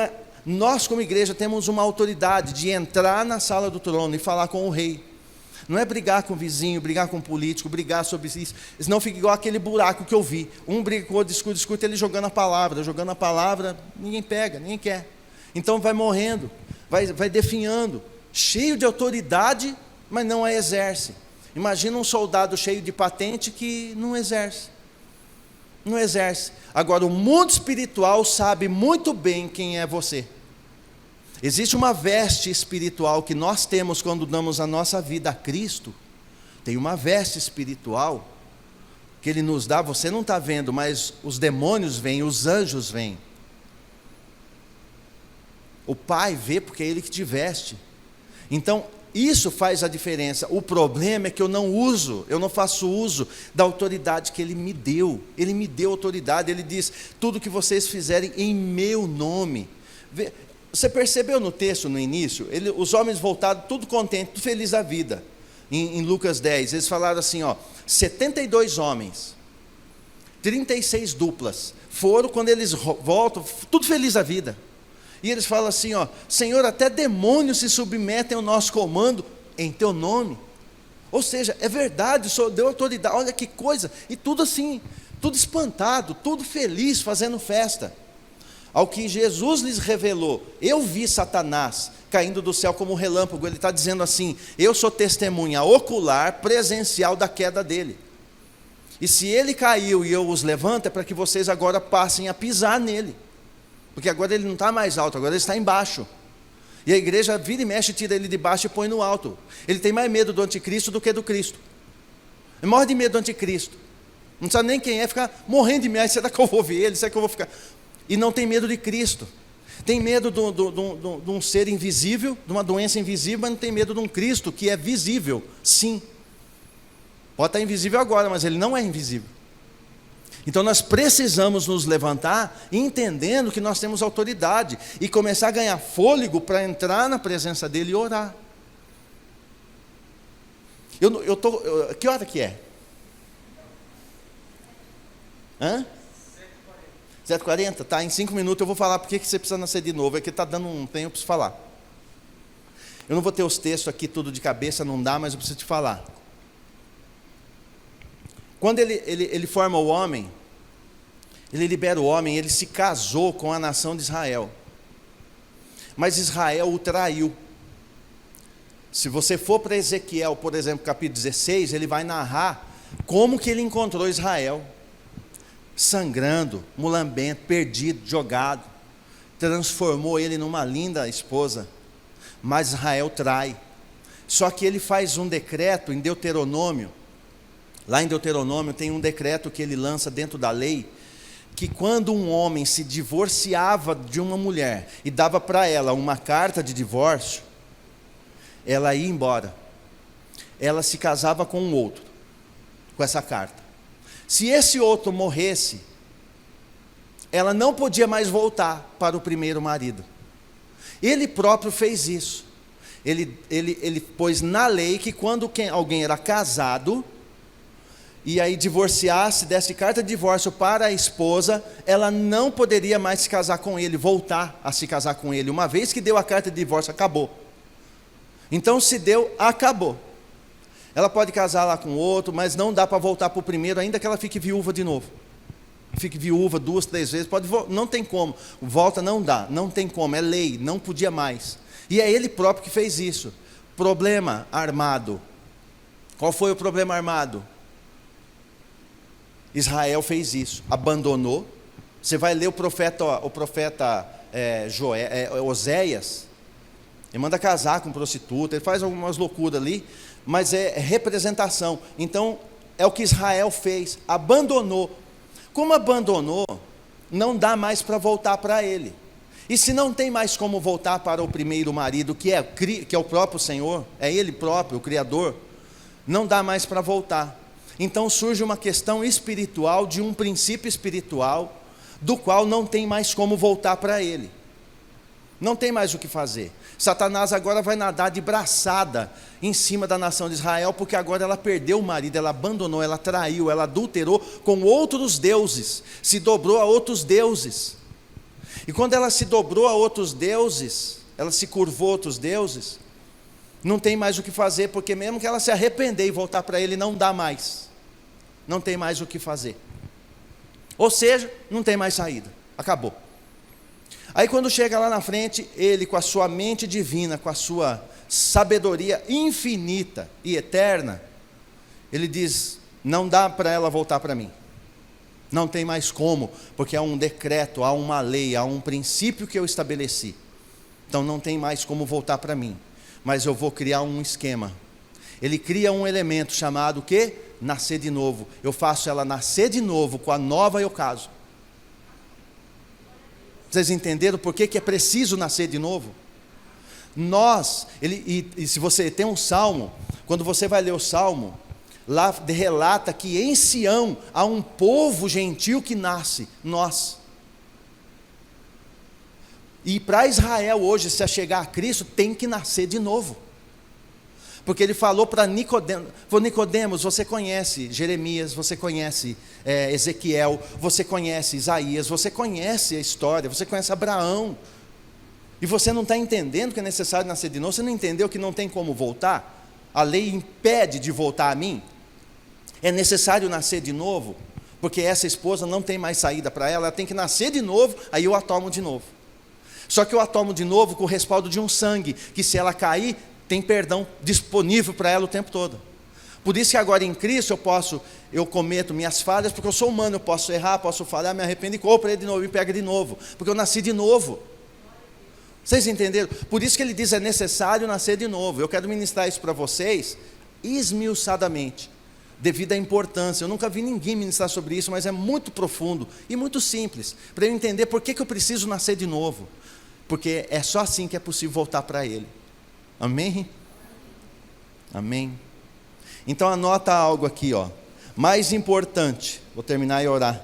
nós como igreja temos uma autoridade de entrar na sala do trono e falar com o rei. Não é brigar com o vizinho, brigar com o político, brigar sobre isso. Senão fica igual aquele buraco que eu vi. Um briga com o outro, discute, ele jogando a palavra, ninguém pega, ninguém quer. Então vai morrendo, vai definhando, cheio de autoridade, mas não a exerce. Imagina um soldado cheio de patente que não exerce. Não exerce. Agora, o mundo espiritual sabe muito bem quem é você. Existe uma veste espiritual que nós temos quando damos a nossa vida a Cristo. Tem uma veste espiritual que Ele nos dá, você não está vendo, mas os demônios vêm, os anjos vêm. O Pai vê porque é Ele que te veste. Então, isso faz a diferença. O problema é que eu não faço uso da autoridade que Ele me deu. Ele me deu autoridade, Ele diz, tudo que vocês fizerem em meu nome. Você percebeu no texto, no início, os homens voltaram tudo contentes, tudo feliz da vida. Em Lucas 10, eles falaram assim, 72 homens, 36 duplas, foram quando eles voltam, tudo feliz da vida. E eles falam assim, Senhor, até demônios se submetem ao nosso comando em teu nome. Ou seja, é verdade, o Senhor deu autoridade, olha que coisa, e tudo assim, tudo espantado, tudo feliz, fazendo festa. Ao que Jesus lhes revelou, eu vi Satanás caindo do céu como um relâmpago. Ele está dizendo assim, eu sou testemunha ocular, presencial da queda dele. E se ele caiu e eu os levanto, é para que vocês agora passem a pisar nele. Porque agora ele não está mais alto, agora ele está embaixo. E a igreja vira e mexe, tira ele de baixo e põe no alto. Ele tem mais medo do anticristo do que do Cristo. Ele morre de medo do anticristo. Não sabe nem quem é, fica morrendo de medo. Será que eu vou ver ele? Será que eu vou ficar... E não tem medo de Cristo. Tem medo de um ser invisível, de uma doença invisível, mas não tem medo de um Cristo que é visível, sim. Pode estar invisível agora, mas Ele não é invisível. Então nós precisamos nos levantar, entendendo que nós temos autoridade, e começar a ganhar fôlego para entrar na presença dEle e orar. Que hora que é? 7h40? Tá, em 5 minutos eu vou falar porque que você precisa nascer de novo. É que está dando um tempo, eu preciso falar. Eu não vou ter os textos aqui tudo de cabeça, não dá, mas eu preciso te falar. Quando ele forma o homem, ele libera o homem, ele se casou com a nação de Israel. Mas Israel o traiu. Se você for para Ezequiel, por exemplo, capítulo 16, ele vai narrar como que ele encontrou Israel. Sangrando, mulambento, perdido, jogado. Transformou ele numa linda esposa. Mas Israel trai. Só que ele faz um decreto em Deuteronômio. Lá em Deuteronômio tem um decreto que ele lança dentro da lei, que quando um homem se divorciava de uma mulher e dava para ela uma carta de divórcio, ela ia embora. Ela se casava com um outro, com essa carta. Se esse outro morresse, ela não podia mais voltar para o primeiro marido. Ele próprio fez isso. Ele pôs na lei que quando alguém era casado, e aí divorciasse, desse carta de divórcio para a esposa, ela não poderia mais se casar com ele, voltar a se casar com ele. Uma vez que deu a carta de divórcio, acabou. Então se deu, acabou. Ela pode casar lá com outro, mas não dá para voltar para o primeiro, ainda que ela fique viúva de novo. Fique viúva 2, 3 vezes, não tem como. Volta não dá, não tem como, é lei, não podia mais. E é ele próprio que fez isso. Problema armado. Qual foi o problema armado? Israel fez isso, abandonou. Você vai ler o profeta Oséias, ele manda casar com prostituta, ele faz algumas loucuras ali, mas é representação. Então, é o que Israel fez, abandonou. Como abandonou, não dá mais para voltar para ele. E se não tem mais como voltar para o primeiro marido, que é o próprio Senhor, é ele próprio, o Criador, não dá mais para voltar. Então surge uma questão espiritual, de um princípio espiritual, do qual não tem mais como voltar para ele. Não tem mais o que fazer. Satanás agora vai nadar de braçada em cima da nação de Israel, porque agora ela perdeu o marido, ela abandonou, ela traiu, ela adulterou com outros deuses, se dobrou a outros deuses. E quando ela se dobrou a outros deuses, ela se curvou a outros deuses, não tem mais o que fazer, porque mesmo que ela se arrepender e voltar para ele, não dá mais. Não tem mais o que fazer. Ou seja, não tem mais saída. Acabou. Aí quando chega lá na frente, ele com a sua mente divina, com a sua sabedoria infinita e eterna, ele diz, não dá para ela voltar para mim. Não tem mais como, porque há um decreto, há uma lei, há um princípio que eu estabeleci. Então não tem mais como voltar para mim. Mas eu vou criar um esquema. Ele cria um elemento chamado o quê? Nascer de novo. Eu faço ela nascer de novo, com a nova eu caso. Vocês entenderam por que é preciso nascer de novo? E se você tem um salmo, quando você vai ler o salmo, lá relata que em Sião há um povo gentil que nasce, nós. E para Israel hoje, se chegar a Cristo, tem que nascer de novo. Porque ele falou para Nicodemos, você conhece Jeremias, você conhece Ezequiel, você conhece Isaías, você conhece a história, você conhece Abraão. E você não está entendendo que é necessário nascer de novo, você não entendeu que não tem como voltar? A lei impede de voltar a mim? É necessário nascer de novo, porque essa esposa não tem mais saída para ela tem que nascer de novo, aí eu a tomo de novo. Só que eu a tomo de novo com o respaldo de um sangue, que se ela cair, tem perdão disponível para ela o tempo todo. Por isso que agora em Cristo eu cometo minhas falhas, porque eu sou humano, eu posso errar, posso falhar, me arrependo e corro para ele de novo, e pega de novo, porque eu nasci de novo. Vocês entenderam? Por isso que ele diz, é necessário nascer de novo. Eu quero ministrar isso para vocês, esmiuçadamente, devido à importância. Eu nunca vi ninguém ministrar sobre isso, mas é muito profundo e muito simples, para eu entender por que eu preciso nascer de novo. Porque é só assim que é possível voltar para ele. Amém? Amém. Então anota algo aqui, ó. Mais importante, vou terminar e orar.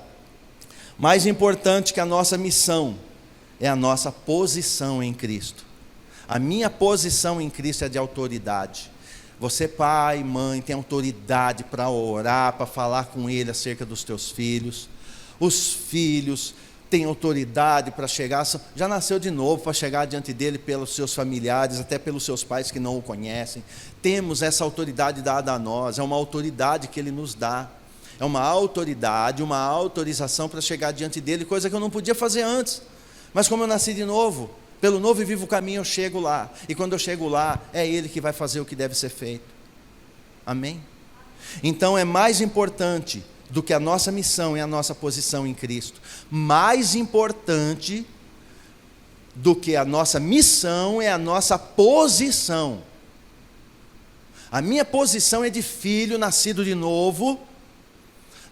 Mais importante que a nossa missão é a nossa posição em Cristo. A minha posição em Cristo é de autoridade. Você, pai, mãe, tem autoridade para orar, para falar com Ele acerca dos teus filhos. Os filhos têm autoridade para chegar, já nasceu de novo, para chegar diante dele pelos seus familiares, até pelos seus pais que não o conhecem. Temos essa autoridade dada a nós, é uma autoridade que Ele nos dá. É uma autoridade, uma autorização para chegar diante dele, coisa que eu não podia fazer antes. Mas como eu nasci de novo, pelo novo e vivo caminho eu chego lá. E quando eu chego lá, é Ele que vai fazer o que deve ser feito. Amém? Então é mais importante do que a nossa missão e a nossa posição em Cristo. Mais importante do que a nossa missão é a nossa posição. A minha posição é de filho nascido de novo,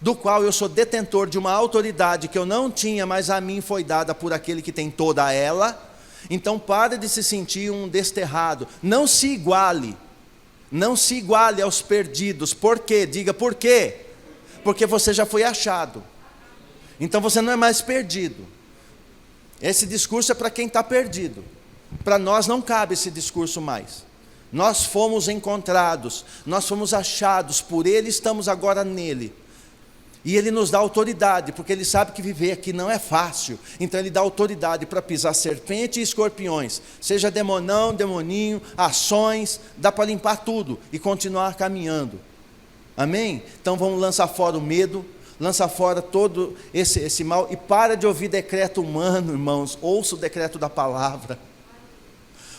do qual eu sou detentor de uma autoridade que eu não tinha, mas a mim foi dada por aquele que tem toda ela. Então pare de se sentir um desterrado. Não se iguale aos perdidos. Por quê? Diga por quê? Porque você já foi achado. Então você não é mais perdido. Esse discurso é para quem está perdido. Para nós não cabe esse discurso mais. Nós fomos encontrados, nós fomos achados por Ele, estamos agora nele. E Ele nos dá autoridade, porque Ele sabe que viver aqui não é fácil. Então Ele dá autoridade para pisar serpente e escorpiões, seja demonão, demoninho, ações, dá para limpar tudo e continuar caminhando. Amém? Então vamos lançar fora o medo, lança fora todo esse mal, e para de ouvir decreto humano, irmãos, ouça o decreto da palavra.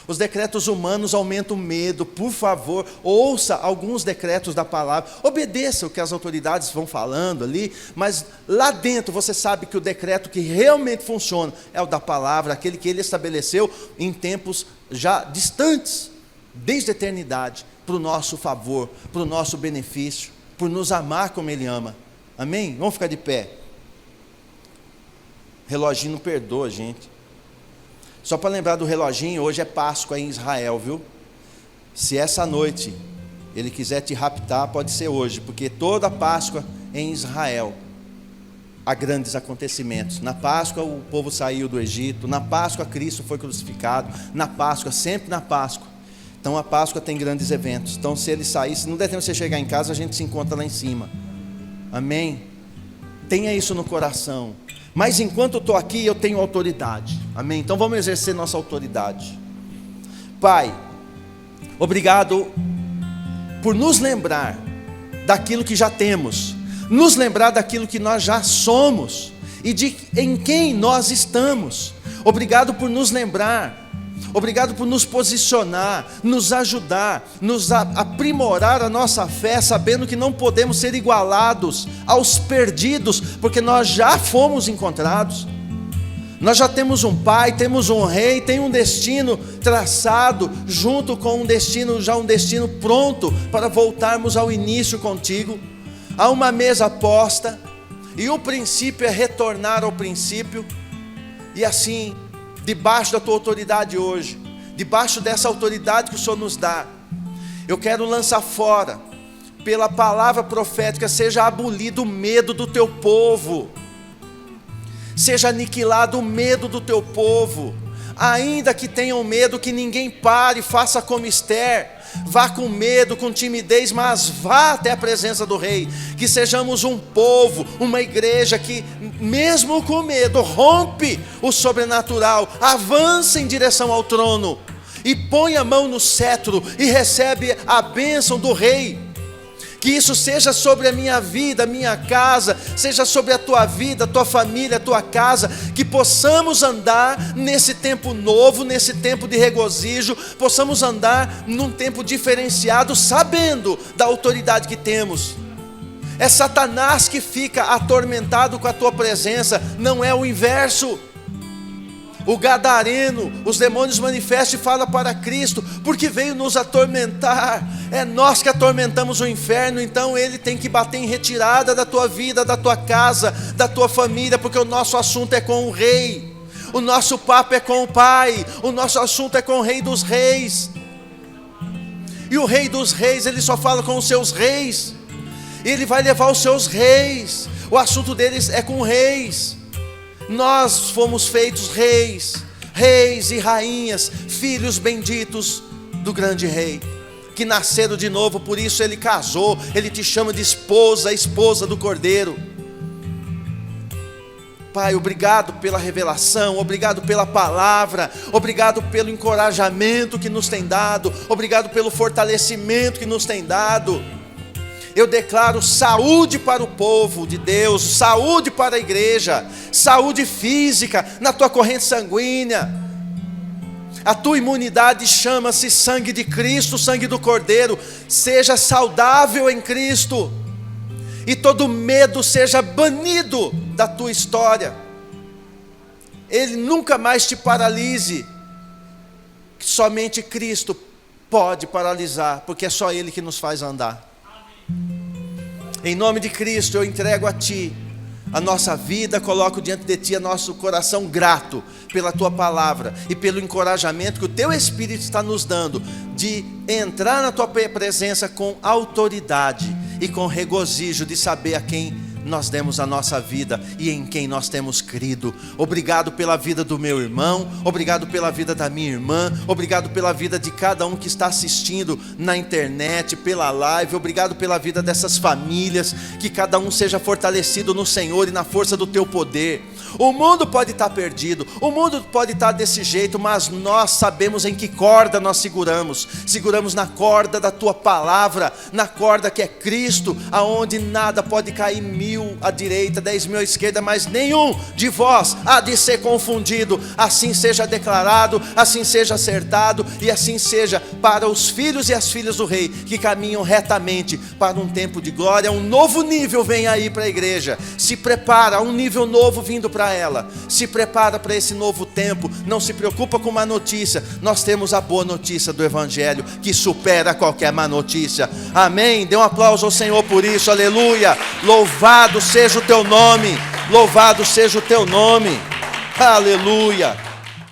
Os decretos humanos aumentam o medo. Por favor, ouça alguns decretos da palavra, obedeça o que as autoridades vão falando ali, mas lá dentro você sabe que o decreto que realmente funciona é o da palavra, aquele que Ele estabeleceu em tempos já distantes, desde a eternidade, para o nosso favor, para o nosso benefício, por nos amar como Ele ama. Amém? Vamos ficar de pé. Reloginho não perdoa, gente. Só para lembrar do reloginho, hoje é Páscoa em Israel, viu? Se essa noite Ele quiser te raptar, pode ser hoje, porque toda Páscoa em Israel há grandes acontecimentos. Na Páscoa o povo saiu do Egito, na Páscoa Cristo foi crucificado, na Páscoa, sempre na Páscoa. Então a Páscoa tem grandes eventos. Então se Ele sair, se não der tempo de você chegar em casa, a gente se encontra lá em cima. Amém? Tenha isso no coração. Mas enquanto eu estou aqui, eu tenho autoridade. Amém? Então vamos exercer nossa autoridade. Pai, obrigado por nos lembrar daquilo que já temos, nos lembrar daquilo que nós já somos e de em quem nós estamos. Obrigado por nos lembrar. Obrigado por nos posicionar, nos ajudar, nos aprimorar a nossa fé, sabendo que não podemos ser igualados aos perdidos, porque nós já fomos encontrados. Nós já temos um Pai, temos um Rei, tem um destino traçado, junto com um destino pronto para voltarmos ao início contigo. Há uma mesa posta, e o princípio é retornar ao princípio, e assim, debaixo da tua autoridade hoje, debaixo dessa autoridade que o Senhor nos dá, eu quero lançar fora, pela palavra profética, seja abolido o medo do teu povo, seja aniquilado o medo do teu povo. Ainda que tenham medo, que ninguém pare, faça como Esther, vá com medo, com timidez, mas vá até a presença do Rei. Que sejamos um povo, uma igreja que mesmo com medo rompe o sobrenatural, avança em direção ao trono e põe a mão no cetro e recebe a bênção do Rei. Que isso seja sobre a minha vida, a minha casa, seja sobre a tua vida, a tua família, a tua casa, que possamos andar nesse tempo novo, nesse tempo de regozijo, possamos andar num tempo diferenciado, sabendo da autoridade que temos. É Satanás que fica atormentado com a tua presença, não é o inverso. O gadareno, os demônios manifestam e falam para Cristo, porque veio nos atormentar. É nós que atormentamos o inferno, então ele tem que bater em retirada da tua vida, da tua casa, da tua família, porque o nosso assunto é com o Rei, o nosso papo é com o Pai, o nosso assunto é com o Rei dos Reis. E o Rei dos Reis, ele só fala com os seus reis, ele vai levar os seus reis, o assunto deles é com reis. Nós fomos feitos reis, reis e rainhas, filhos benditos do grande Rei, que nasceram de novo, por isso Ele casou, Ele te chama de esposa, a esposa do Cordeiro. Pai, obrigado pela revelação, obrigado pela palavra, obrigado pelo encorajamento que nos tem dado, obrigado pelo fortalecimento que nos tem dado. Eu declaro saúde para o povo de Deus, saúde para a igreja, saúde física na tua corrente sanguínea. A tua imunidade chama-se sangue de Cristo, sangue do Cordeiro. Seja saudável em Cristo, e todo medo seja banido da tua história. Ele nunca mais te paralise. Somente Cristo pode paralisar, porque é só Ele que nos faz andar. Em nome de Cristo, eu entrego a Ti a nossa vida, coloco diante de Ti a nosso coração grato pela Tua palavra e pelo encorajamento que o Teu Espírito está nos dando de entrar na Tua presença com autoridade e com regozijo de saber a quem nós demos a nossa vida e em quem nós temos crido. Obrigado pela vida do meu irmão, obrigado pela vida da minha irmã, obrigado pela vida de cada um que está assistindo na internet, pela live, obrigado pela vida dessas famílias, que cada um seja fortalecido no Senhor e na força do teu poder. O mundo pode estar perdido, o mundo pode estar desse jeito, mas nós sabemos em que corda nós seguramos na corda da tua palavra, na corda que é Cristo, aonde nada pode cair 1000 à direita, 10.000 à esquerda, mas nenhum de vós há de ser confundido. Assim seja declarado, assim seja acertado, e assim seja para os filhos e as filhas do rei, que caminham retamente para um tempo de glória. Um novo nível vem aí para a igreja. Se prepara, um nível novo vindo para ela. Se prepara para esse novo tempo. Não se preocupa com má notícia. Nós temos a boa notícia do Evangelho, que supera qualquer má notícia. Amém? Dê um aplauso ao Senhor por isso. Aleluia. Louvado seja o teu nome. Louvado seja o teu nome. Aleluia.